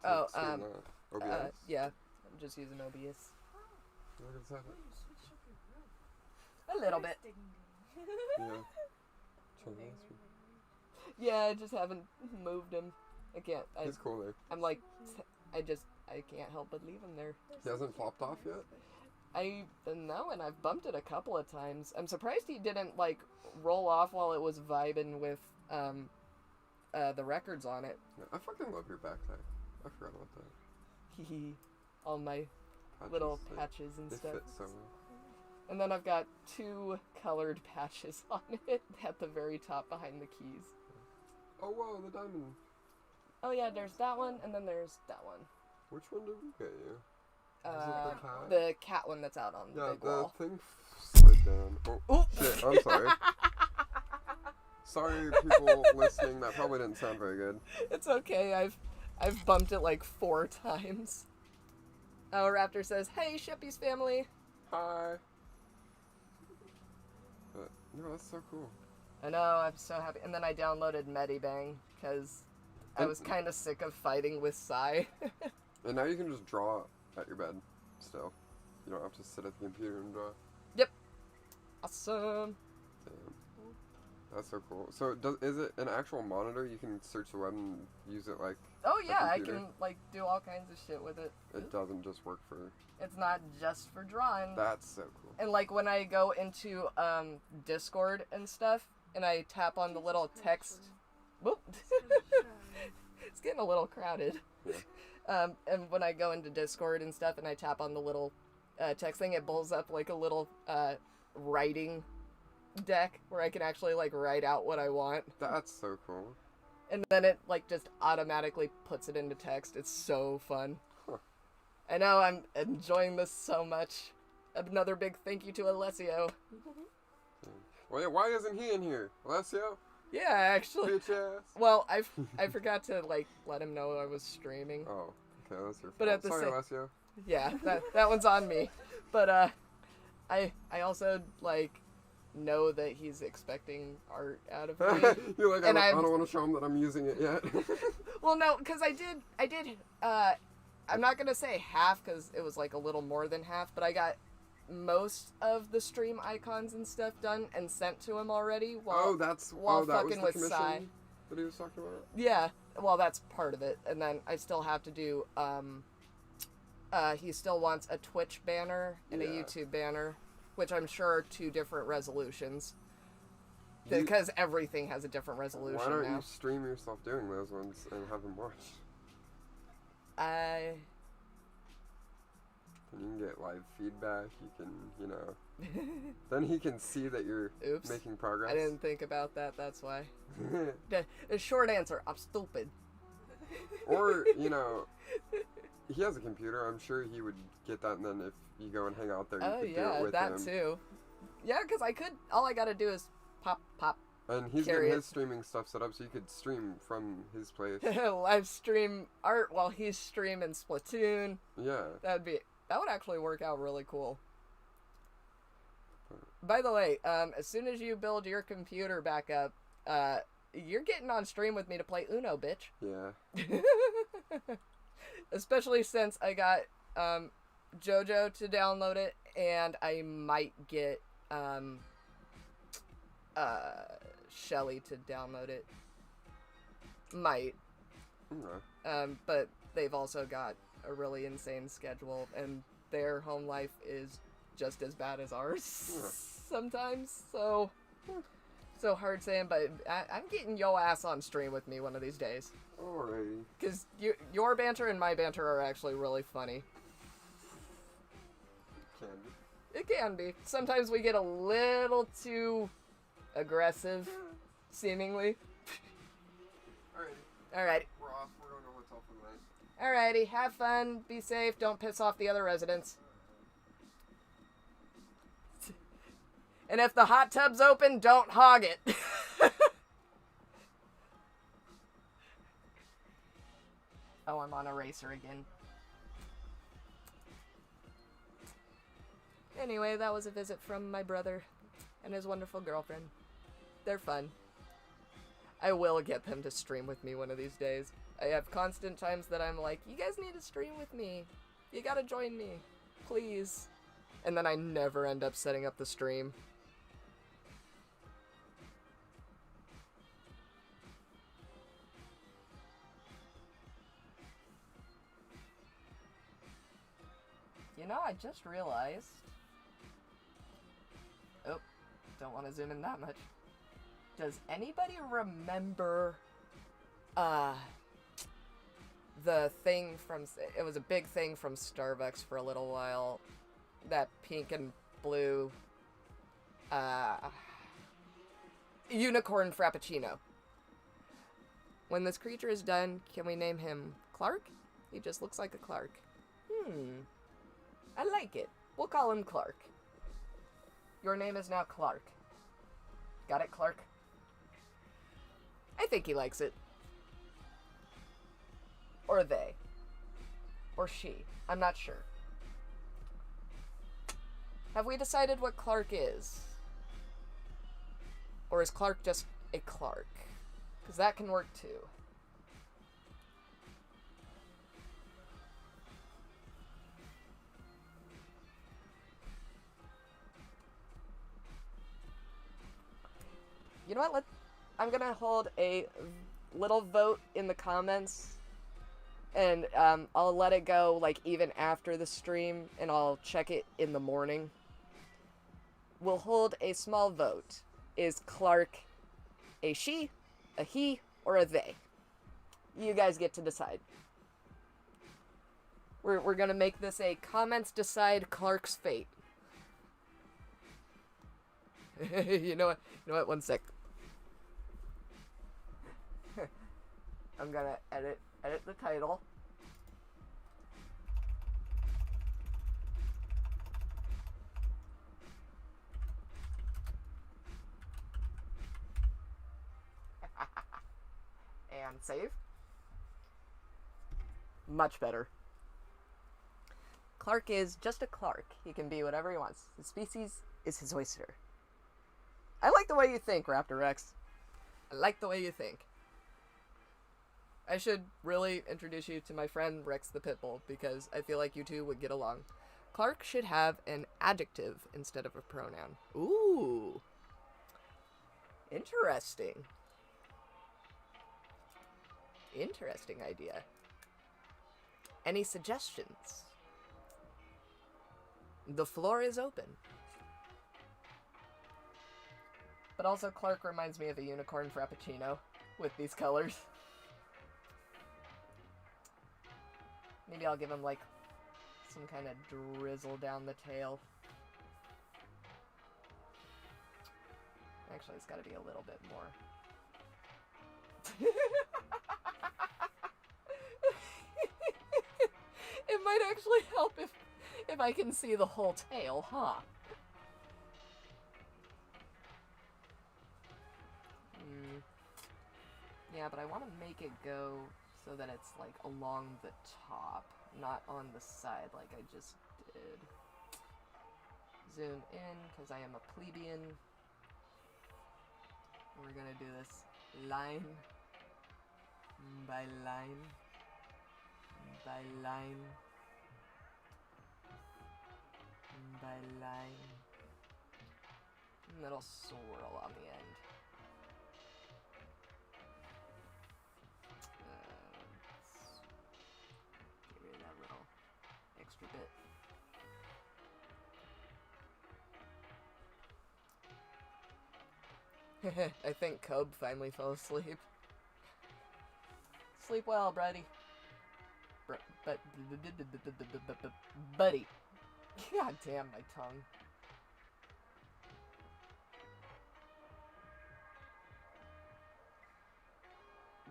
Oh, OBS? yeah. I'm just using OBS. Look at that. A little bit. Yeah. Yeah, I just haven't moved him. I can't. He's cool there. I'm like, I can't help but leave him there. He hasn't flopped off yet? I know, and I've bumped it a couple of times. I'm surprised he didn't, like, roll off while it was vibing with, the records on it. Yeah, I fucking love your backpack. I forgot about that. Hee all my Patches, little patches and they stuff. fit so well. And then I've got 2 colored patches on it at the very top behind the keys. Oh, wow, the diamond. Oh yeah, there's that one, and then there's that one. Which one did we get you? Was it the cat one that's out on the big wall. Yeah, the thing slid down. Oh, Ooh. shit, I'm sorry. Sorry, people listening, that probably didn't sound very good. It's okay, I've bumped it like 4 times. Oh, Raptor says, "Hey, Shippy's family." Hi. But, no, that's so cool. I know, I'm so happy. And then I downloaded Medibang, because I was kind of sick of fighting with Psy. And now you can just draw at your bed, still. You don't have to sit at the computer and draw. Yep. Awesome. Damn. That's so cool. So, is it an actual monitor? You can search the web and use it like Oh a yeah, I computer? can, like, do all kinds of shit with it. It doesn't just work for... It's not just for drawing. That's so cool. And, like, when I go into, Discord and stuff, and I tap on the little text... Whoop! It's getting a little crowded. Yeah. And when I go into Discord and stuff, and I tap on the little, text thing, it pulls up, like, a little, writing deck where I can actually, like, write out what I want. That's so cool. And then it, like, just automatically puts it into text. It's so fun. Huh. I know, I'm enjoying this so much. Another big thank you to Alessio. Well, yeah, why isn't he in here? Alessio? Yeah, actually. Bitch ass. Well, I forgot to, like, let him know I was streaming. Oh, okay, that's your fault. But at the Sorry, same- Alessio. Yeah, that one's on me. But, I also, like, know that he's expecting art out of me. You're like, And I don't want to show him that I'm using it yet. Well, no, because I did, I'm not going to say half, because it was, like, a little more than half, but I got most of the stream icons and stuff done and sent to him already while, that while was fucking the with commission Psy. that he was talking about? Yeah, well, that's part of it. And then I still have to do, he still wants a Twitch banner and a Yeah. YouTube banner, which I'm sure are 2 different resolutions. Because everything has a different resolution Why don't now. you stream yourself doing those ones and have him watch? I... And you can get live feedback, you can, then he can see that you're Oops. making progress. I didn't think about that, that's why. The short answer, I'm stupid. Or, he has a computer, I'm sure he would get that, and then if you go and hang out there, you could do it with that him. too. Yeah, because all I gotta do is pop. And he's Carry getting it. his streaming stuff set up so you could stream from his place. Live stream art while he's streaming Splatoon. Yeah. That would actually work out really cool. By the way, as soon as you build your computer back up, you're getting on stream with me to play Uno, bitch. Yeah. Especially since I got JoJo to download it, and I might get Shelly to download it. Might. Okay. But they've also got a really insane schedule, and their home life is just as bad as ours sometimes. So hard saying, but I'm getting yo ass on stream with me one of these days. Alrighty. Because your banter and my banter are actually really funny. Can be. It can be. Sometimes we get a little too aggressive, seemingly. Alrighty. Alright. We're off. We're going to hotel for the night. Alrighty. Have fun. Be safe. Don't piss off the other residents. And if the hot tub's open, don't hog it. Oh, I'm on Eraser again. Anyway, that was a visit from my brother and his wonderful girlfriend. They're fun. I will get them to stream with me one of these days. I have constant times that I'm like, you guys need to stream with me. You gotta join me. Please. And then I never end up setting up the stream. You know, I just realized... Oh, don't want to zoom in that much. Does anybody remember, the thing from... It was a big thing from Starbucks for a little while. That pink and blue, unicorn frappuccino. When this creature is done, can we name him Clark? He just looks like a Clark. I like it. We'll call him Clark. Your name is now Clark. Got it, Clark? I think he likes it. Or they. Or she. I'm not sure. Have we decided what Clark is? Or is Clark just a Clark? Because that can work too. You know what? I'm gonna hold a little vote in the comments. And I'll let it go like even after the stream. And I'll check it in the morning. We'll hold a small vote. Is Clark a she, a he, or a they? You guys get to decide. We're gonna make this a comments decide Clark's fate. You know what? One sec. I'm gonna edit the title. And save. Much better. Clark is just a Clark. He can be whatever he wants. His species is his oyster. I like the way you think, Raptor X. I like the way you think. I should really introduce you to my friend Rex the Pitbull, because I feel like you two would get along. Clark should have an adjective instead of a pronoun. Ooh. Interesting. Interesting idea. Any suggestions? The floor is open. But also Clark reminds me of a unicorn frappuccino with these colors. Maybe I'll give him like some kind of drizzle down the tail. Actually, it's got to be a little bit more. It might actually help if I can see the whole tail, huh? Yeah, but I want to make it go so that it's like along the top, not on the side like I just did. Zoom in, because I am a plebeian. We're gonna do this line by line by line by line. And it'll swirl on the end. Get rid of that little extra bit. I think Cub finally fell asleep. Sleep well, buddy. Buddy. God damn my tongue.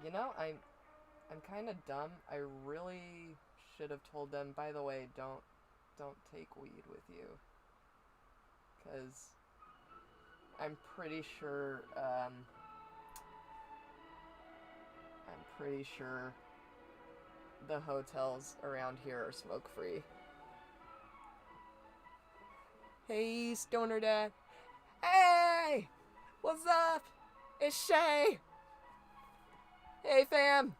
You know, I'm kind of dumb. I really should have told them, by the way, don't take weed with you. 'Cause I'm pretty sure the hotels around here are smoke-free. Hey, Stoner Dad. Hey! What's up? It's Shay! Hey, fam!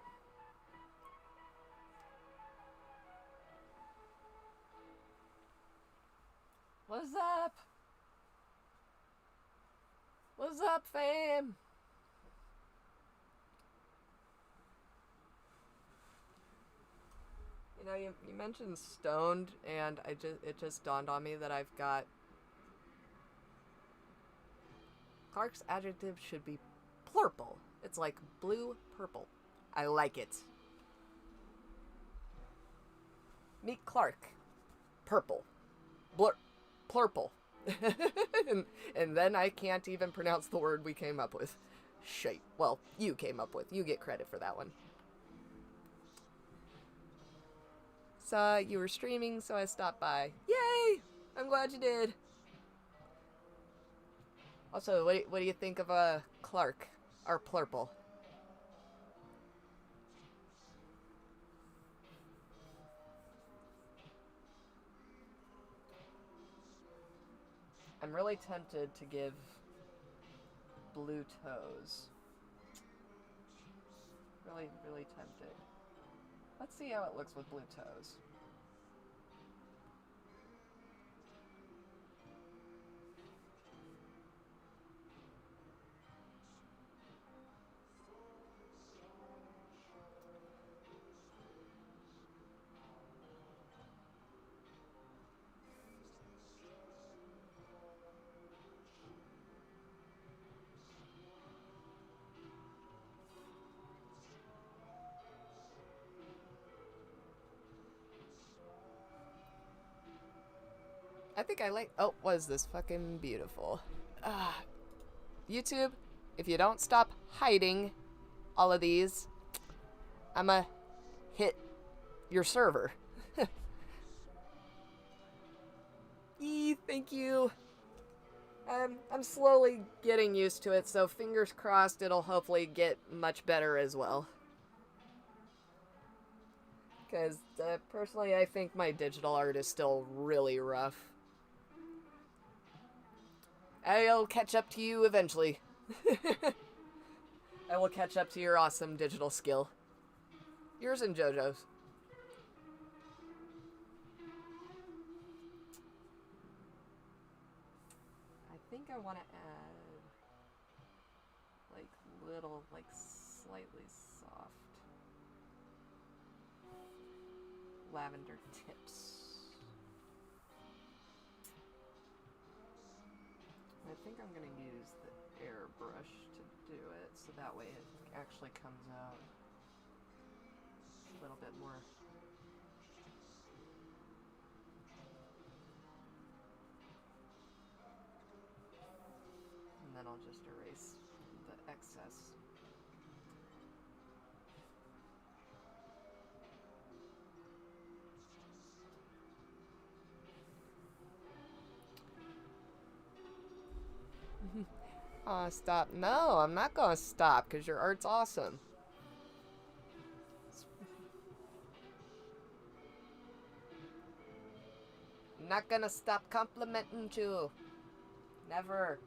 What's up? What's up, fam? You know, you mentioned stoned, and it just dawned on me that I've got Clark's adjective should be plurple. It's like blue purple. I like it. Meet Clark. Purple. Plurple. and then I can't even pronounce the word we came up with. Shape. Well, you came up with. You get credit for that one. Saw you were streaming, so I stopped by. Yay! I'm glad you did. Also, what do you think of Clark? Or Plurple? I'm really tempted to give Blue Toes. Really, really tempted. Let's see how it looks with Blue Toes. I think I like... Oh, was this fucking beautiful. YouTube, if you don't stop hiding all of these, I'ma hit your server. Thank you. I'm slowly getting used to it, so fingers crossed it'll hopefully get much better as well. Because, personally, I think my digital art is still really rough. I'll catch up to you eventually. I will catch up to your awesome digital skill. Yours and JoJo's. I think I want to add, like, little, like, slightly soft lavender tips. I think I'm going to use the airbrush to do it, so that way it actually comes out a little bit more. And then I'll just erase the excess. Aw, stop. No, I'm not gonna stop, because your art's awesome. I'm not gonna stop complimenting you. Never.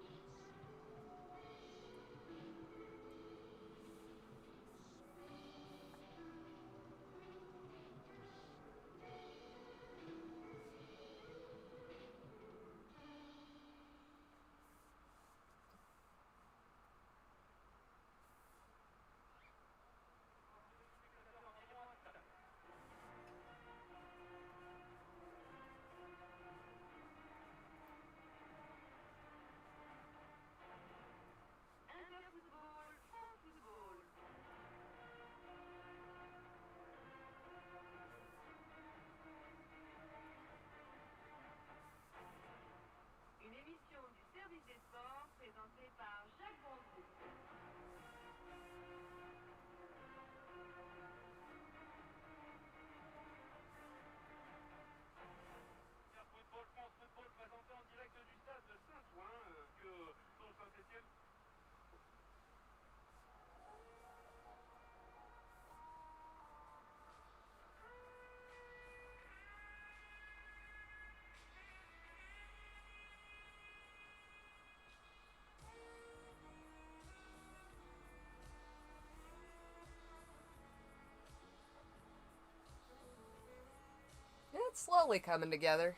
It's slowly coming together.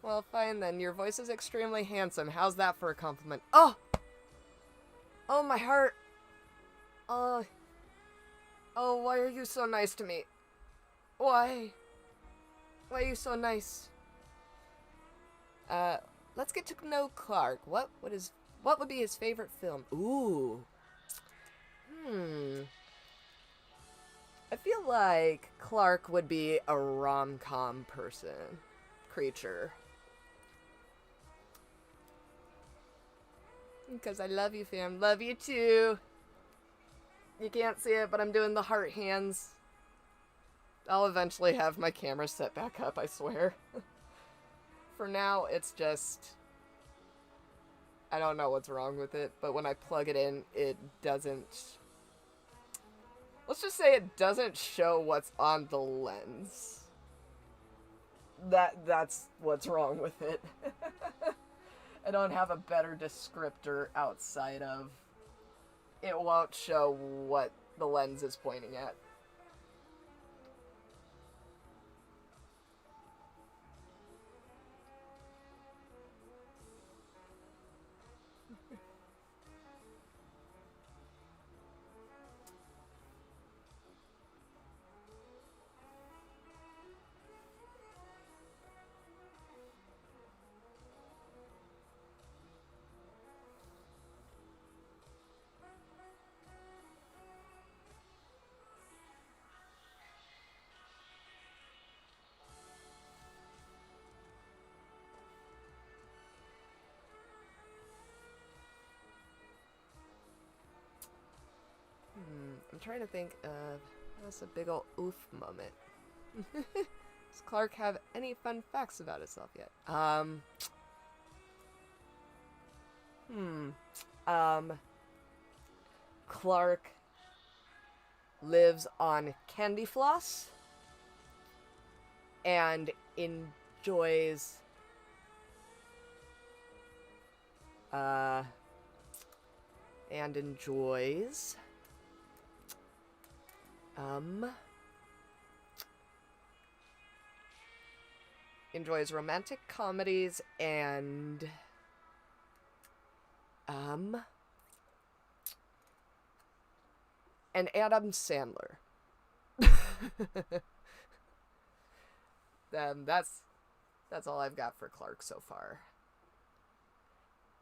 Well, fine then. Your voice is extremely handsome. How's that for a compliment? Oh! Oh, my heart. Oh, why are you so nice to me? Why? Why are you so nice? Let's get to know Clark. What would be his favorite film? Ooh. I feel like Clark would be a rom-com creature. Because I love you, fam. Love you too. You can't see it, but I'm doing the heart hands. I'll eventually have my camera set back up, I swear. For now, it's just... I don't know what's wrong with it, but when I plug it in, it doesn't... Let's just say it doesn't show what's on the lens. That's what's wrong with it. I don't have a better descriptor outside of... It won't show what the lens is pointing at. I'm trying to think of... That's a big ol' oof moment. Does Clark have any fun facts about himself yet? Clark lives on candy floss and enjoys enjoys romantic comedies and Adam Sandler. That's all I've got for Clark so far.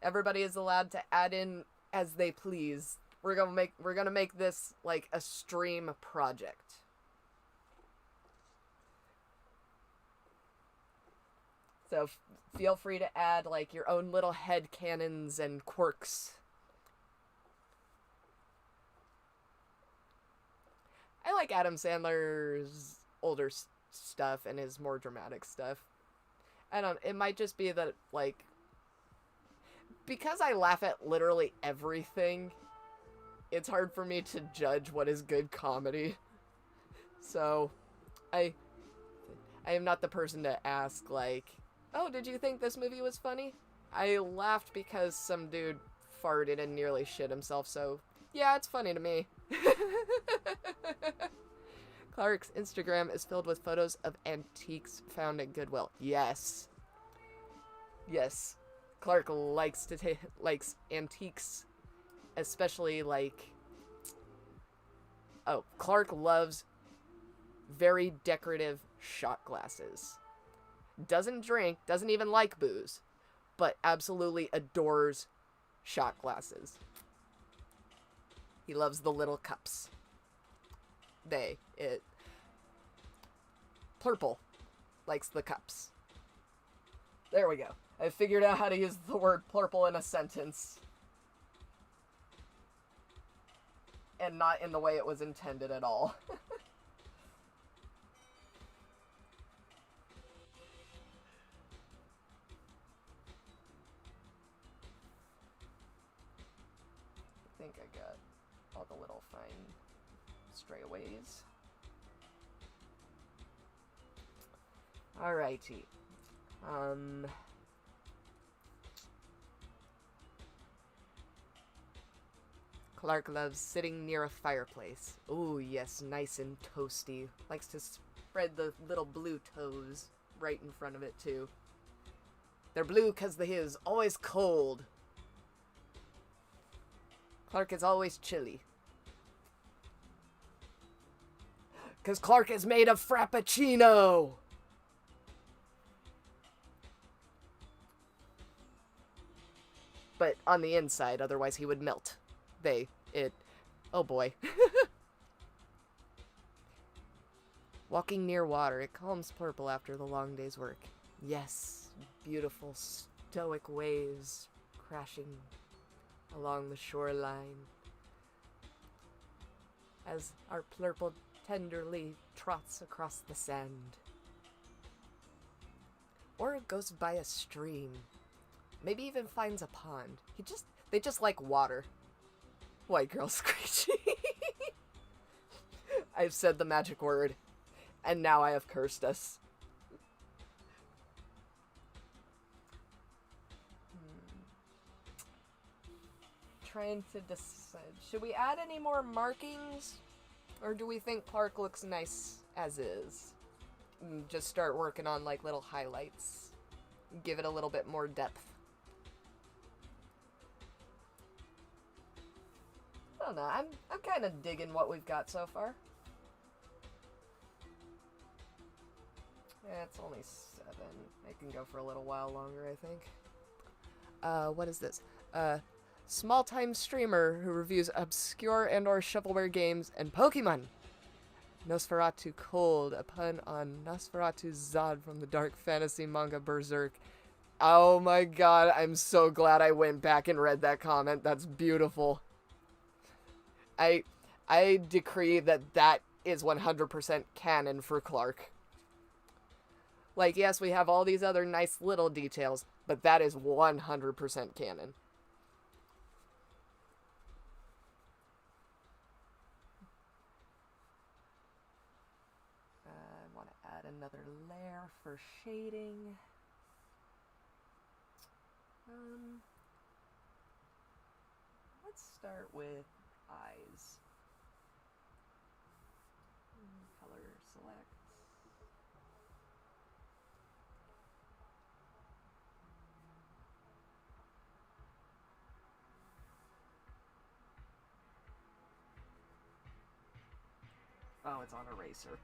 Everybody is allowed to add in as they please. We're gonna make this like a stream project. So feel free to add like your own little head canons and quirks. I like Adam Sandler's older stuff and his more dramatic stuff. I don't. It might just be that like because I laugh at literally everything. It's hard for me to judge what is good comedy. So, I am not the person to ask, like, oh, did you think this movie was funny? I laughed because some dude farted and nearly shit himself, so, yeah, it's funny to me. Clark's Instagram is filled with photos of antiques found at Goodwill. Yes. Yes. Clark likes antiques. Especially, like... Oh, Clark loves very decorative shot glasses. Doesn't drink, doesn't even like booze, but absolutely adores shot glasses. He loves the little cups. Plurple likes the cups. There we go. I figured out how to use the word plurple in a sentence. And not in the way it was intended at all. I think I got all the little fine strayaways. Alrighty. Clark loves sitting near a fireplace. Ooh, yes, nice and toasty. Likes to spread the little blue toes right in front of it, too. They're blue because he is always cold. Clark is always chilly. Because Clark is made of Frappuccino. But on the inside, otherwise he would melt. Oh boy. Walking near water, it calms Purple after the long day's work. Yes, beautiful stoic waves crashing along the shoreline. As our Purple tenderly trots across the sand. Or goes by a stream. Maybe even finds a pond. They just like water. White girl screeching. I've said the magic word. And now I have cursed us. Trying to decide. Should we add any more markings? Or do we think Clark looks nice as is? And just start working on like little highlights. Give it a little bit more depth. I don't know. I'm kind of digging what we've got so far. It's only 7. It can go for a little while longer, I think. What is this? Small-time streamer who reviews obscure and/or shovelware games and Pokemon. Nosferatu Cold, a pun on Nosferatu Zod from the dark fantasy manga Berserk. Oh my god, I'm so glad I went back and read that comment. That's beautiful. I decree that is 100% canon for Clark. Like, yes, we have all these other nice little details, but that is 100% canon. I want to add another layer for shading. Let's start with eyes. Color select. Oh, it's on eraser.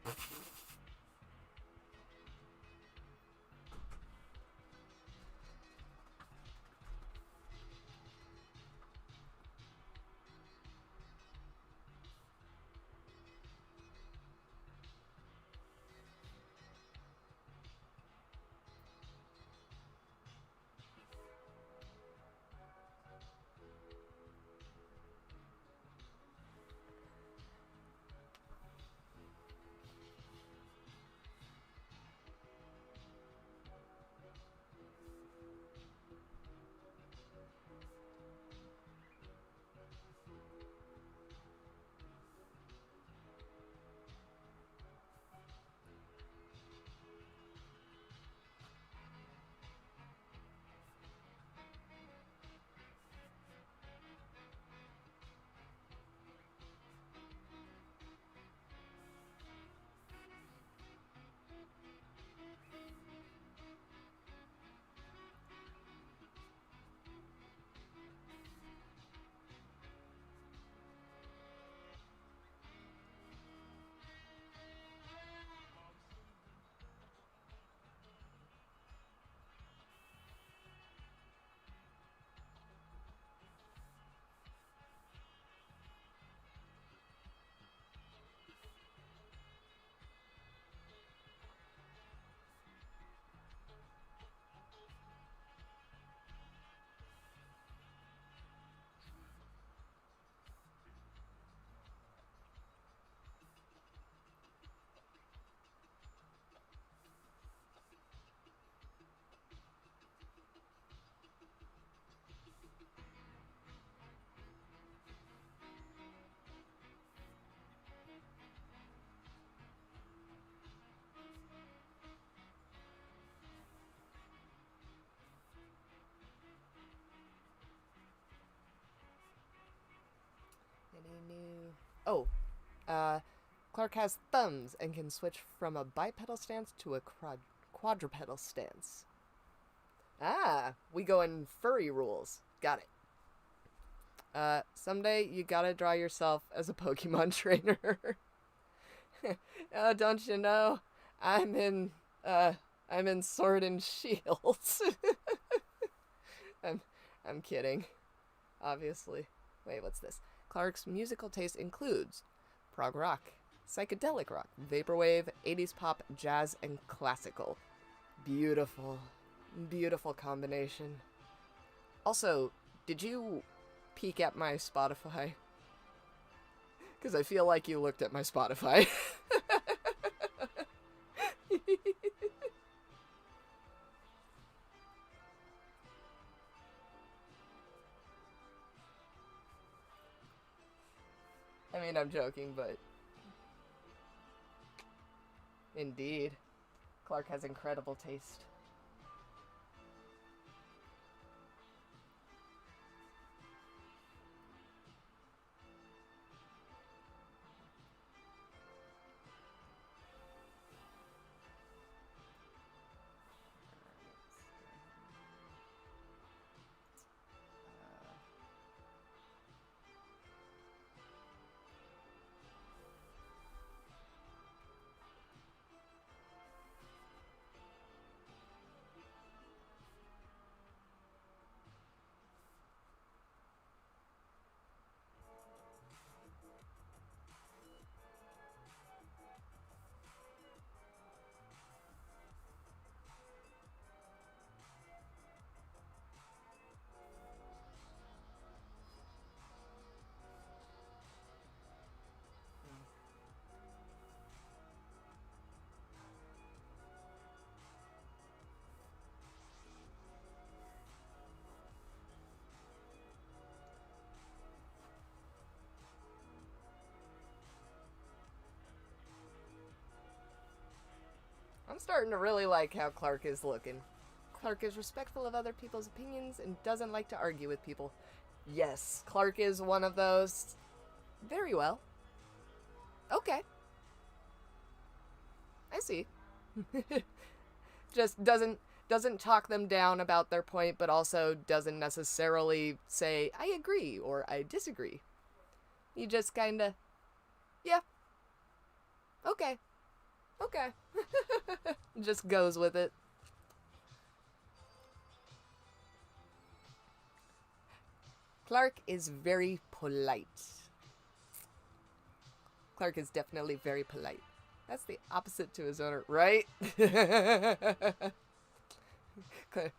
Any new... Oh, Clark has thumbs and can switch from a bipedal stance to a quadrupedal stance. Ah, we go in furry rules. Got it. Someday you gotta draw yourself as a Pokemon trainer. Don't you know? I'm in, I'm in Sword and Shields. I'm, I'm kidding. Obviously. Wait, what's this? Clark's musical taste includes prog rock, psychedelic rock, vaporwave, 80s pop, jazz, and classical. Beautiful. Beautiful combination. Also, did you peek at my Spotify? Because I feel like you looked at my Spotify. I mean, I'm joking, but... Indeed. Clark has incredible taste. I'm starting to really like how Clark is looking. Clark is respectful of other people's opinions and doesn't like to argue with people. Yes, Clark is one of those. Very well. Okay. I see. Just doesn't talk them down about their point, but also doesn't necessarily say, I agree or I disagree. He just kinda, yeah, okay, okay. Just goes with it. Clark is very polite. Clark is definitely very polite. That's the opposite to his owner, right?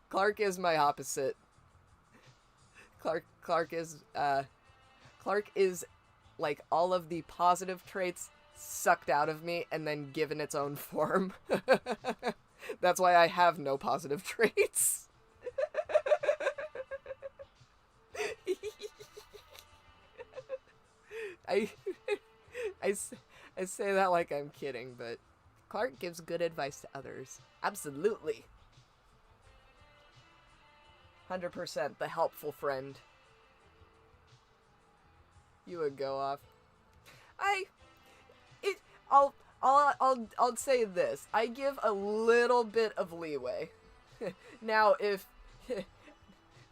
Clark is my opposite. Clark is like all of the positive traits sucked out of me and then given its own form. That's why I have no positive traits. I, I say that like I'm kidding, but Clark gives good advice to others. Absolutely. 100% the helpful friend. You would go off. I'll say this. I give a little bit of leeway. Now,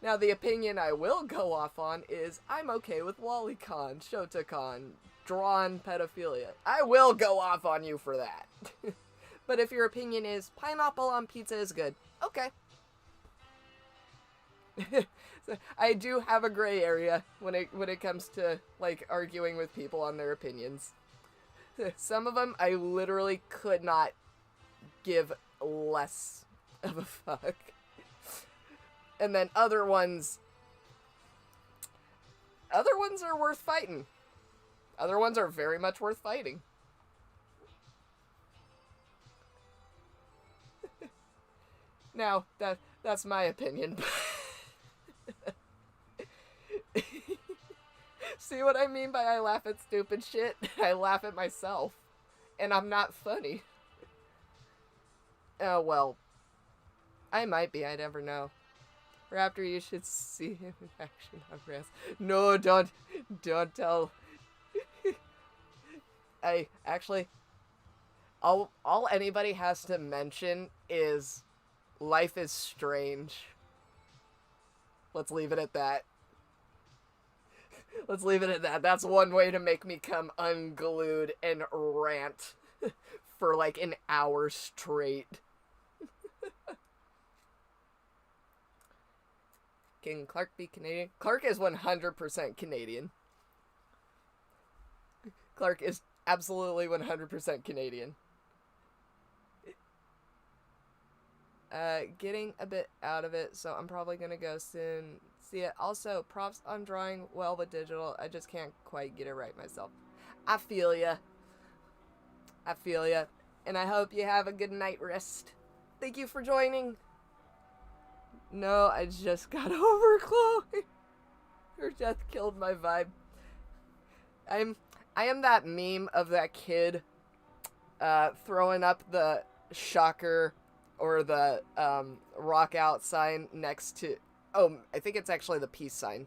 now the opinion I will go off on is I'm okay with WallyCon, ShotaCon, drawn pedophilia. I will go off on you for that. But if your opinion is pineapple on pizza is good, okay. So I do have a gray area when it comes to like arguing with people on their opinions. Some of them I literally could not give less of a fuck. And then other ones are worth fighting. Other ones are very much worth fighting. Now, that's my opinion. See what I mean by I laugh at stupid shit? I laugh at myself. And I'm not funny. Oh, well. I might be, I never know. Raptor, you should see him in action on grass. No, don't tell. All anybody has to mention is life is strange. Let's leave it at that. Let's leave it at that. That's one way to make me come unglued and rant. for like an hour straight. Can Clark be Canadian? Clark is 100% Canadian. Clark is absolutely 100% Canadian. Getting a bit out of it, so I'm probably gonna go soon. See it. Also, props on drawing well with digital. I just can't quite get it right myself. I feel ya. I feel ya. And I hope you have a good night rest. Thank you for joining. No, I just got over Chloe. Her death killed my vibe. I am that meme of that kid throwing up the shocker or the rock out sign next to, I think it's actually the peace sign,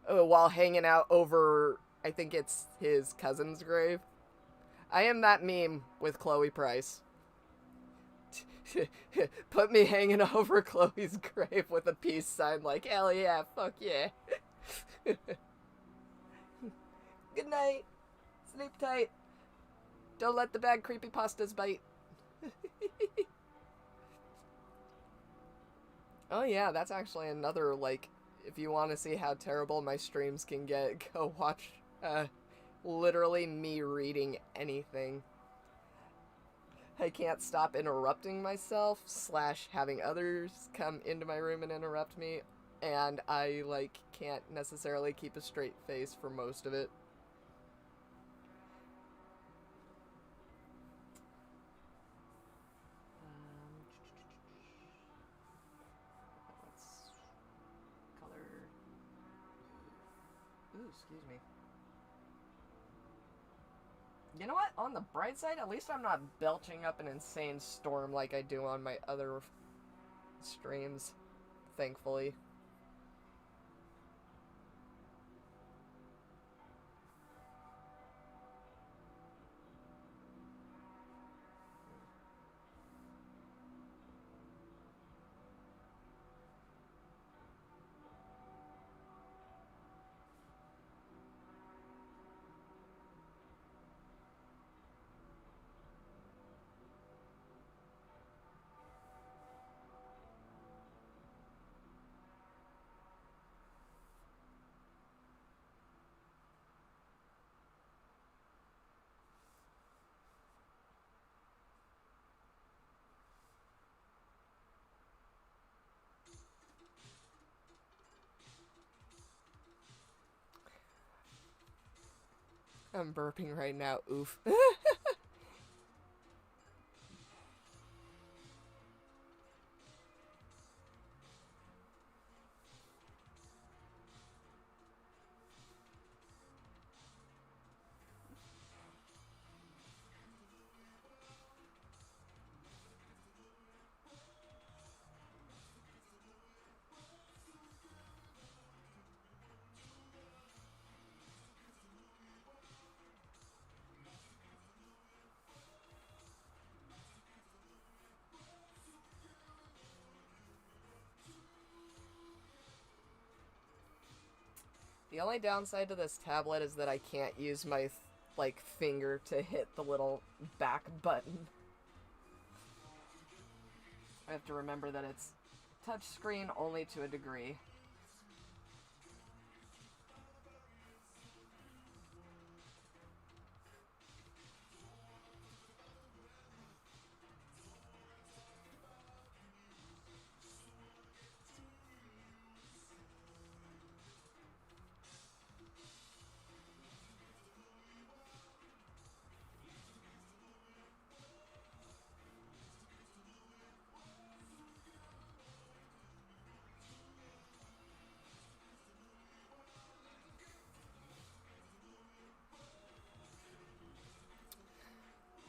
while hanging out over, I think it's his cousin's grave. I am that meme with Chloe Price. Put me hanging over Chloe's grave with a peace sign like, hell yeah, fuck yeah. Good night. Sleep tight. Don't let the bad creepypastas bite. Oh yeah, that's actually another, like, if you want to see how terrible my streams can get, go watch, literally me reading anything. I can't stop interrupting myself, / having others come into my room and interrupt me, and I, like, can't necessarily keep a straight face for most of it. Let's color. Ooh, excuse me. You know what? On the bright side, at least I'm not belching up an insane storm like I do on my other streams, thankfully. I'm burping right now, oof. The only downside to this tablet is that I can't use my, like, finger to hit the little back button. I have to remember that it's touchscreen only to a degree.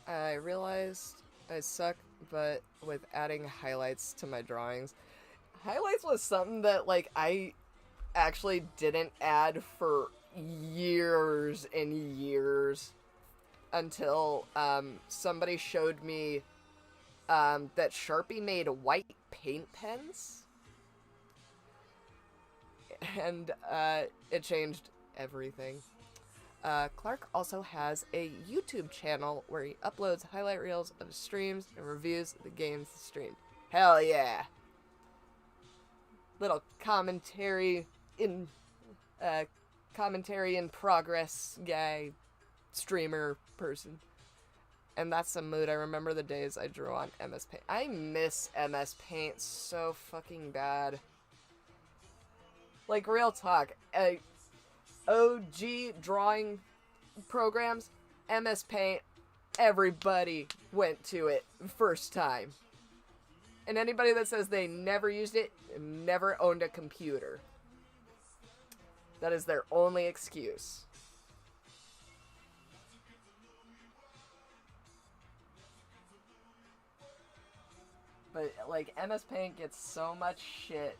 I realized I suck, but with adding highlights to my drawings. Highlights was something that, like, I actually didn't add for years and years until somebody showed me that Sharpie made white paint pens. And it changed everything. Clark also has a YouTube channel where he uploads highlight reels of streams and reviews the games streamed. Hell yeah! Little uh, commentary in progress guy, streamer person. And that's the mood. I remember the days I drew on MS Paint. I miss MS Paint so fucking bad. Like, real talk. OG drawing programs, MS Paint, everybody went to it first time. And anybody that says they never used it, never owned a computer. That is their only excuse. But, like, MS Paint gets so much shit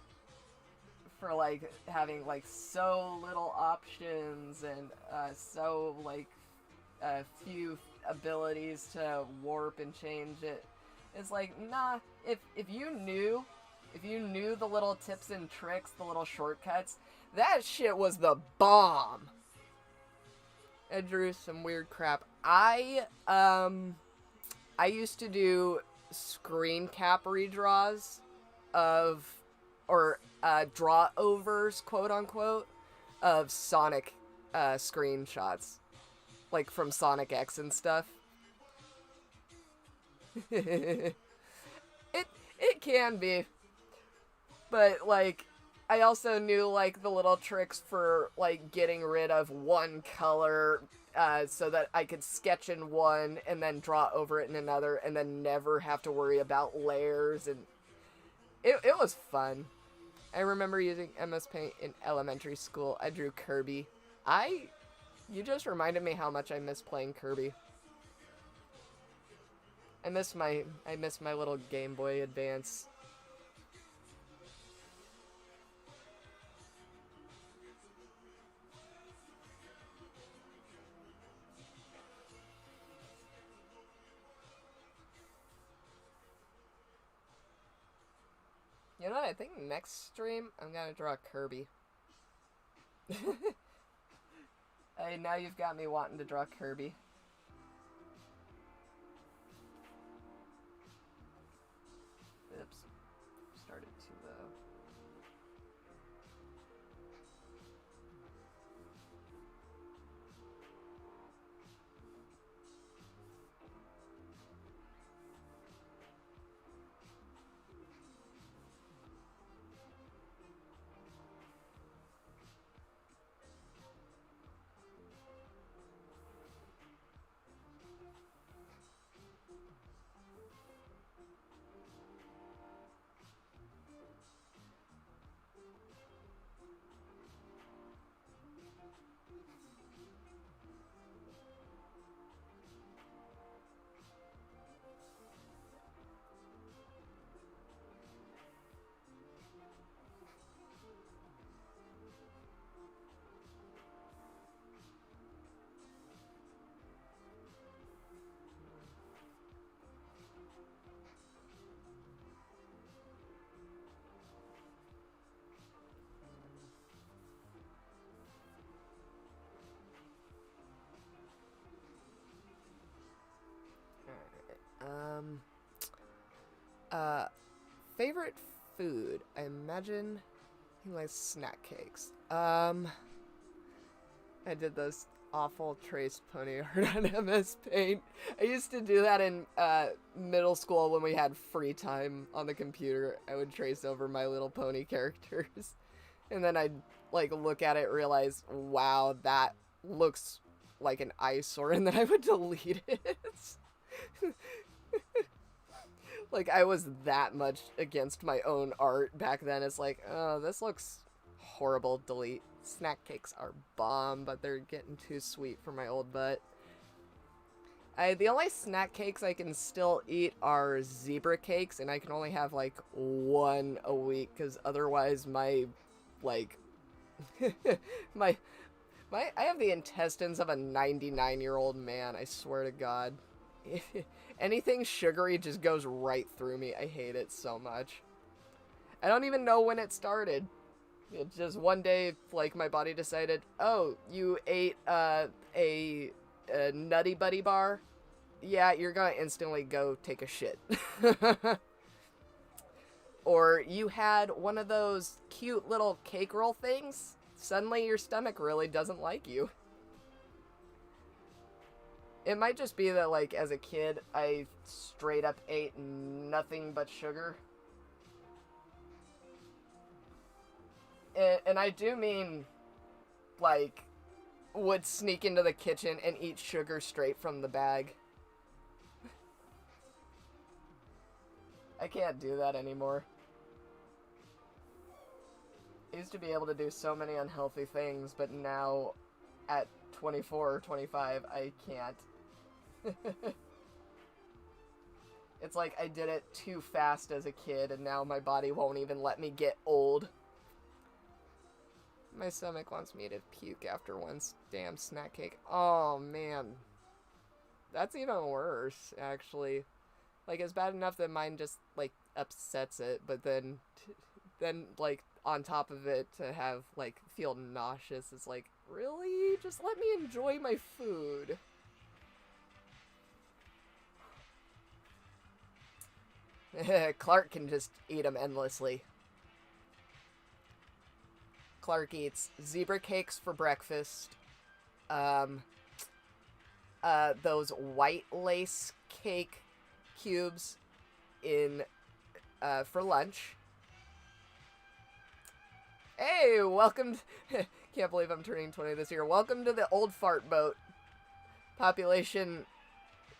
for, like, having, like, so little options and, so, like, few abilities to warp and change it. It's like, nah, if you knew the little tips and tricks, the little shortcuts, that shit was the bomb. I drew some weird crap. I used to do screen cap redraws of, or draw overs, quote unquote, of Sonic screenshots, like from Sonic X and stuff. it can be, but like I also knew like the little tricks for like getting rid of one color so that I could sketch in one and then draw over it in another and then never have to worry about layers, and it was fun. I remember using MS Paint in elementary school. I drew Kirby. You just reminded me how much I miss playing Kirby. I miss my little Game Boy Advance. You know what? I think next stream I'm gonna draw Kirby. Hey, now you've got me wanting to draw Kirby. Oops. Started too low. Favorite food? I imagine he likes snack cakes. I did those awful trace pony art on MS Paint. I used to do that in middle school when we had free time on the computer. I would trace over My Little Pony characters. And then I'd like look at it, realize, wow, that looks like an eyesore, and then I would delete it. Like, I was that much against my own art back then. It's like, oh, this looks horrible, delete. Snack cakes are bomb, but they're getting too sweet for my old butt. The only snack cakes I can still eat are zebra cakes, and I can only have, like, one a week, because otherwise my, like, I have the intestines of a 99-year-old man, I swear to God. Anything sugary just goes right through me. I hate it so much. I don't even know when it started. It just one day, like, my body decided, oh, you ate a Nutty Buddy bar? Yeah, you're gonna instantly go take a shit. Or you had one of those cute little cake roll things? Suddenly your stomach really doesn't like you. It might just be that, like, as a kid, I straight up ate nothing but sugar. And I do mean, like, would sneak into the kitchen and eat sugar straight from the bag. I can't do that anymore. I used to be able to do so many unhealthy things, but now, at 24 or 25, I can't. It's like I did it too fast as a kid, and now my body won't even let me get old. My stomach wants me to puke after one damn snack cake. Oh, man. That's even worse, actually. Like, it's bad enough that mine just, like, upsets it, but then, like, on top of it, to have, like, feel nauseous is like, really? Just let me enjoy my food. Clark can just eat them endlessly. Clark eats zebra cakes for breakfast. Those white lace cake cubes for lunch. Hey, welcome. Can't believe I'm turning 20 this year. Welcome to the old fart boat. Population,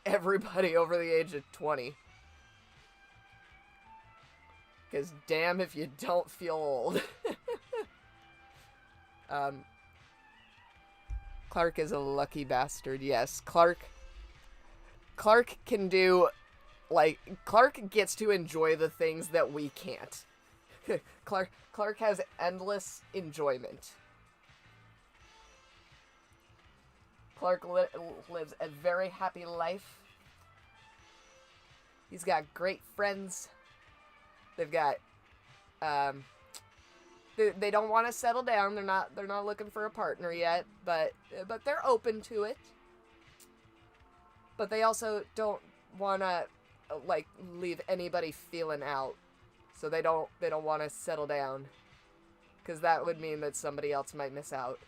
everybody over the age of 20. Because damn if you don't feel old. Clark is a lucky bastard, yes. Clark can do, like, Clark gets to enjoy the things that we can't. Clark has endless enjoyment. Clark lives a very happy life. He's got great friends. They've got, they don't want to settle down. They're not looking for a partner yet, but they're open to it. But they also don't want to, like, leave anybody feeling out. So they don't want to settle down, because that would mean that somebody else might miss out.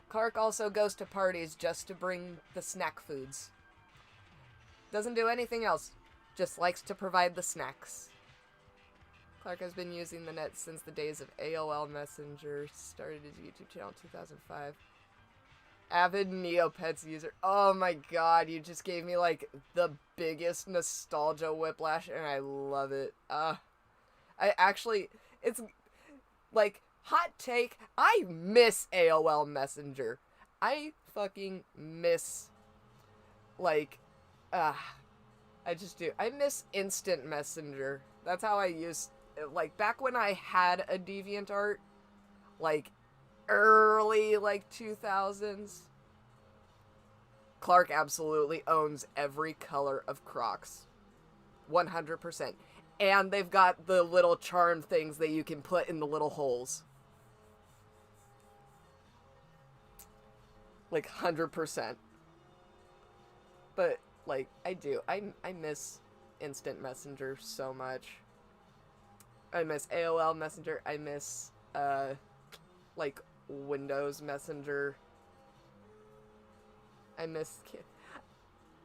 Clark also goes to parties just to bring the snack foods. Doesn't do anything else. Just likes to provide the snacks. Clark has been using the net since the days of AOL Messenger. Started his YouTube channel in 2005. Avid Neopets user. Oh my god, you just gave me, like, the biggest nostalgia whiplash, and I love it. It's, like, hot take, I miss AOL Messenger. I fucking miss, like, I just do. I miss Instant Messenger. That's how I used, like, back when I had a DeviantArt, like, early, like, 2000s. Clark absolutely owns every color of Crocs. 100%. And they've got the little charm things that you can put in the little holes. Like, 100%. But, like, I do. I miss Instant Messenger so much. I miss AOL Messenger. I miss, like, Windows Messenger. I miss Kik.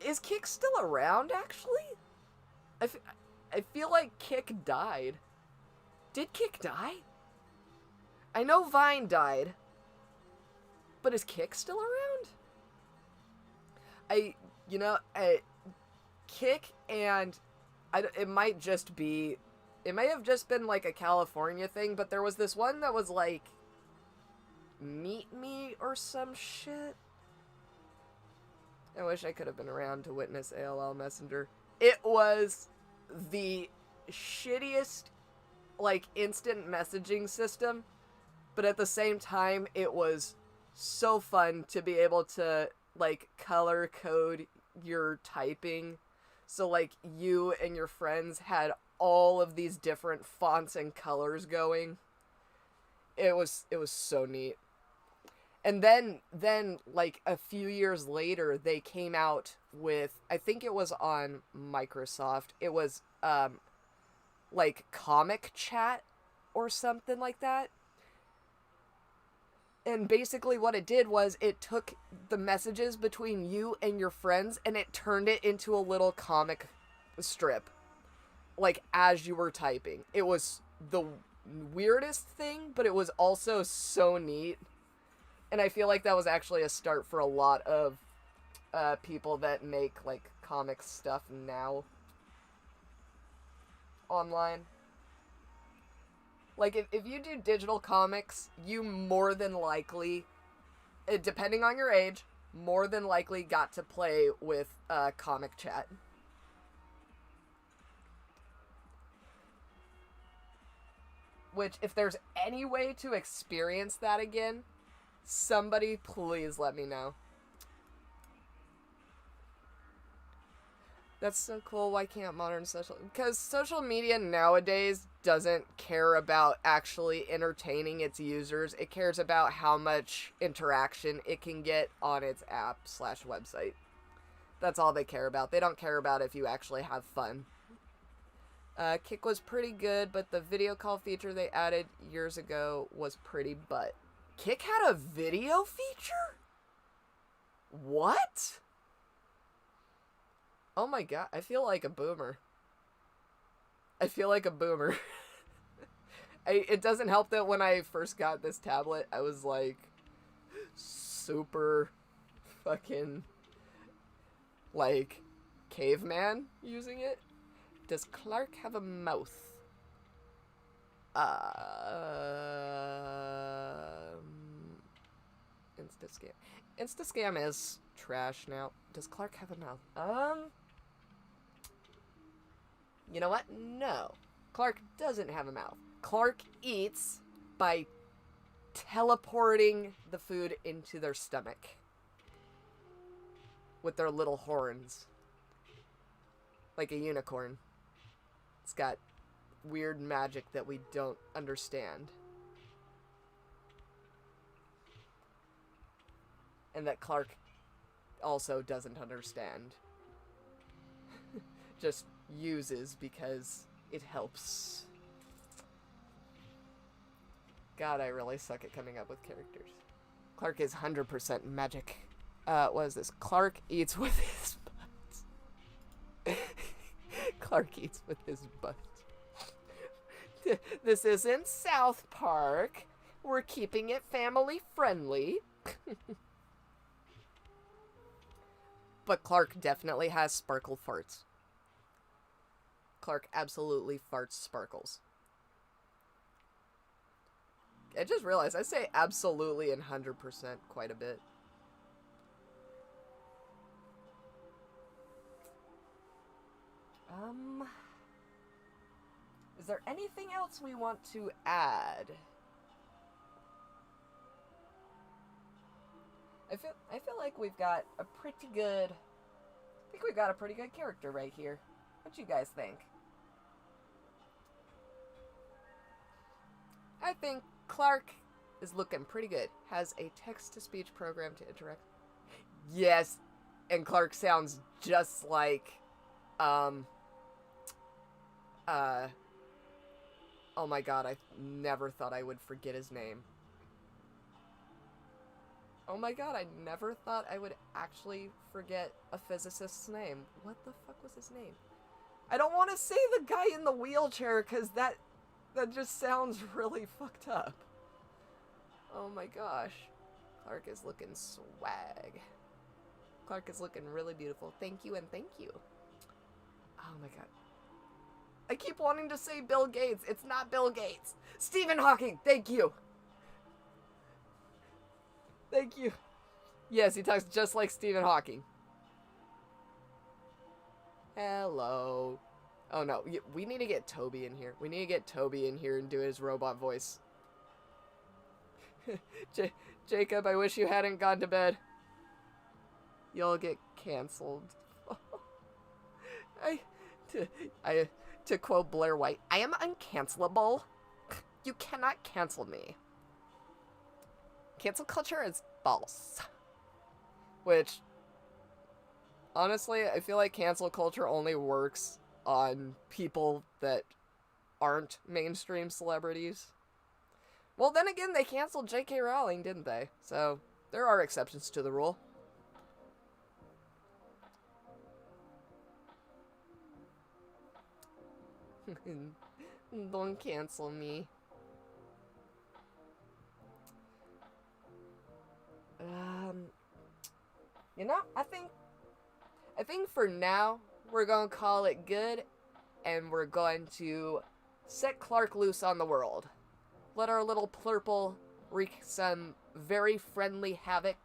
Is Kik still around, actually? I feel like Kik died. Did Kik die? I know Vine died. But is Kik still around? Kik and... it might have just been, like, a California thing, but there was this one that was, like, Meet Me or some shit. I wish I could have been around to witness AOL Messenger. It was the shittiest, like, instant messaging system, but at the same time, it was so fun to be able to, like, color code your typing. So, like, you and your friends had all of these different fonts and colors going. It was so neat. And then like a few years later, they came out with, I think it was on Microsoft. It was like Comic Chat or something like that. And basically what it did was it took the messages between you and your friends and it turned it into a little comic strip, like, as you were typing. It was the weirdest thing, but it was also so neat. And I feel like that was actually a start for a lot of people that make, like, comic stuff now online. Like, if you do digital comics, you more than likely, depending on your age, more than likely got to play with Comic Chat. Which, if there's any way to experience that again, somebody please let me know. That's so cool. Why can't modern social... Because social media nowadays doesn't care about actually entertaining its users. It cares about how much interaction it can get on its app/website. That's all they care about. They don't care about if you actually have fun. Kick was pretty good, but the video call feature they added years ago was pretty butt. Kick had a video feature? What? Oh my god, I feel like a boomer. It doesn't help that when I first got this tablet, I was like super fucking like caveman using it. Does Clark have a mouth? Instascam. Instascam is trash now. Does Clark have a mouth? You know what? No. Clark doesn't have a mouth. Clark eats by teleporting the food into their stomach with their little horns. Like a unicorn. It's got weird magic that we don't understand. And that Clark also doesn't understand. Just uses because it helps. God, I really suck at coming up with characters. Clark is 100% magic. What is this? Clark eats with his butt. Clark eats with his butt. This isn't South Park. We're keeping it family friendly. But Clark definitely has sparkle farts. Clark absolutely farts sparkles. I just realized I say absolutely and 100% quite a bit. Is there anything else we want to add? I feel like we've got a pretty good... I think we've got a pretty good character right here. What do you guys think? I think Clark is looking pretty good. Has a text-to-speech program to interact. Yes, and Clark sounds just like... Oh my god, I never thought I would forget his name. Oh my god, I never thought I would actually forget a physicist's name. What the fuck was his name? I don't want to say the guy in the wheelchair, because that just sounds really fucked up. Oh my gosh. Clark is looking swag. Clark is looking really beautiful. Thank you and thank you. Oh my god. I keep wanting to say Bill Gates. It's not Bill Gates. Stephen Hawking. Thank you. Thank you. Yes, he talks just like Stephen Hawking. Hello. Oh no, we need to get Toby in here. We need to get Toby in here and do his robot voice. Jacob, I wish you hadn't gone to bed. You'll get canceled. To quote Blair White, I am uncancelable. You cannot cancel me. Cancel culture is false. Which, honestly, I feel like cancel culture only works on people that aren't mainstream celebrities. Well, then again, they canceled J.K. Rowling, didn't they? So, there are exceptions to the rule. Don't cancel me. You know, I think for now, we're going to call it good, and we're going to set Clark loose on the world. Let our little plurple wreak some very friendly havoc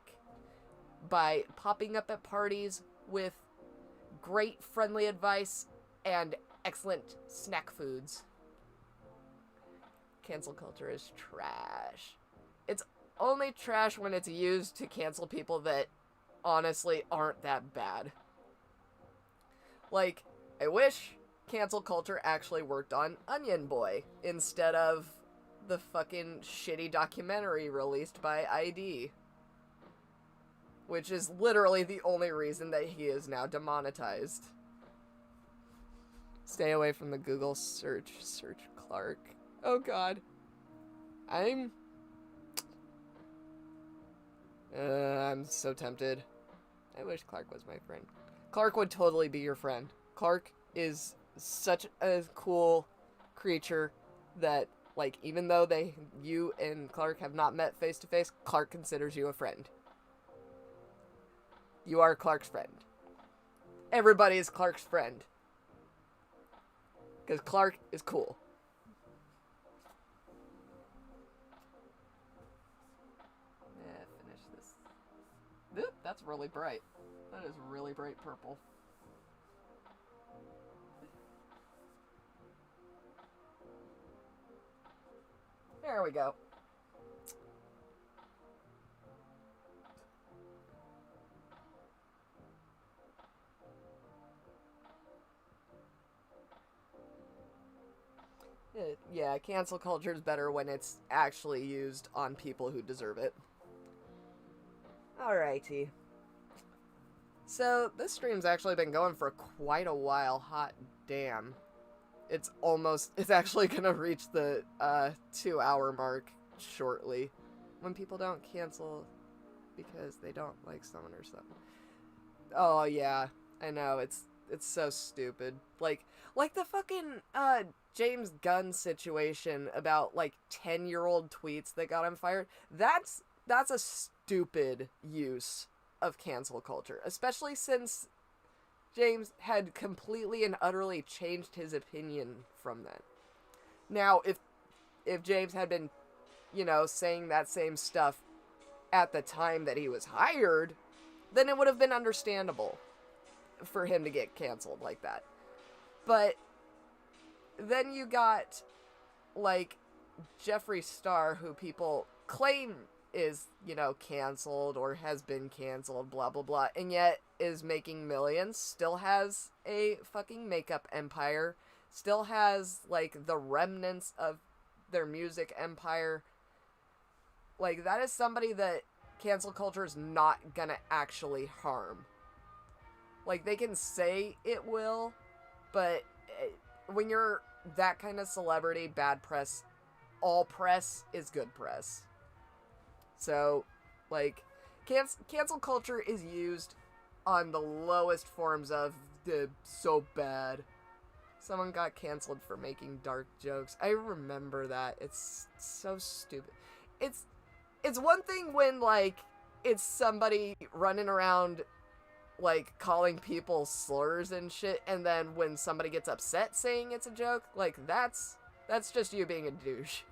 by popping up at parties with great friendly advice and excellent snack foods. Cancel culture is trash. It's only trash when it's used to cancel people that honestly aren't that bad. Like, I wish cancel culture actually worked on Onion Boy instead of the fucking shitty documentary released by ID. Which is literally the only reason that he is now demonetized. Stay away from the Google search. Search Clark. Oh god. I'm so tempted. I wish Clark was my friend. Clark would totally be your friend. Clark is such a cool creature that, like, even though you and Clark have not met face to face, Clark considers you a friend. You are Clark's friend. Everybody is Clark's friend. Because Clark is cool. Finish this. Oop, that's really bright. That is really bright purple. There we go. Yeah, cancel culture is better when it's actually used on people who deserve it. Alrighty. So, this stream's actually been going for quite a while. Hot damn. It's actually gonna reach the 2-hour mark shortly. When people don't cancel because they don't like someone or something. Oh yeah, I know, it's so stupid. Like the fucking James Gunn situation about like 10-year-old tweets that got him fired. That's a stupid use of cancel culture, especially since James had completely and utterly changed his opinion from that. Now, if James had been, saying that same stuff at the time that he was hired, then it would have been understandable for him to get canceled like that. But then you got, like, Jeffree Star, who people claim is, canceled or has been canceled, blah, blah, blah, and yet is making millions, still has a fucking makeup empire, still has, like, the remnants of their music empire. Like, that is somebody that cancel culture is not gonna actually harm. Like, they can say it will, but when you're that kind of celebrity, bad press, all press is good press. So, like, cancel culture is used on the lowest forms of the so bad. Someone got canceled for making dark jokes. I remember that. It's so stupid. It's one thing when, like, it's somebody running around, like, calling people slurs and shit, and then when somebody gets upset saying it's a joke, like, that's just you being a douche.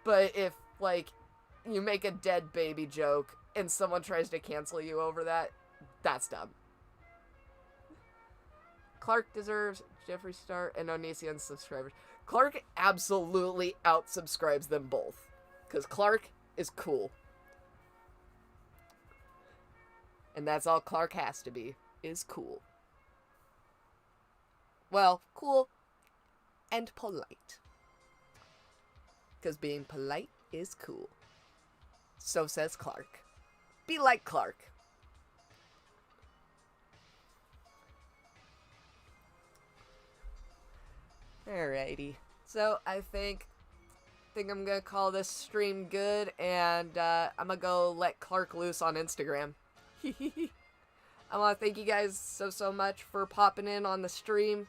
But if, like, you make a dead baby joke and someone tries to cancel you over that, that's dumb. Clark deserves Jeffree Star and Onision subscribers. Clark absolutely outsubscribes them both. Because Clark is cool. And that's all Clark has to be, is cool. Well, cool and polite. Because being polite is cool. So says Clark. Be like Clark. Alrighty. So I think I'm gonna call this stream good, and I'm gonna go let Clark loose on Instagram. I want to thank you guys so much for popping in on the stream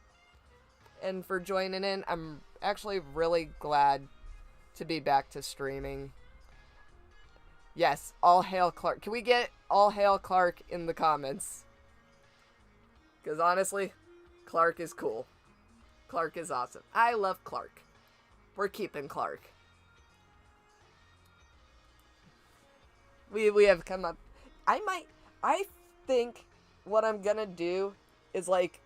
and for joining in. I'm actually really glad to be back to streaming. Yes, all hail Clark. Can we get all hail Clark in the comments? Because honestly, Clark is cool. Clark is awesome. I love Clark. We're keeping Clark. We have come up. I think what I'm gonna do is like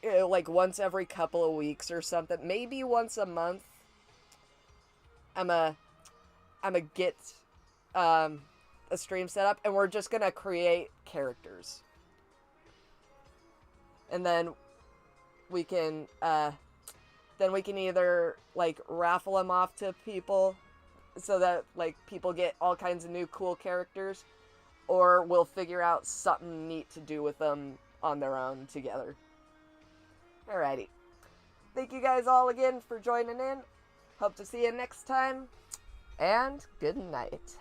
once every couple of weeks or something, maybe once a month. I'm a get a stream set up, and we're just gonna create characters, and then we can either like raffle them off to people so that like people get all kinds of new cool characters, or we'll figure out something neat to do with them on their own together. Alrighty. Thank you guys all again for joining in. Hope to see you next time. And good night.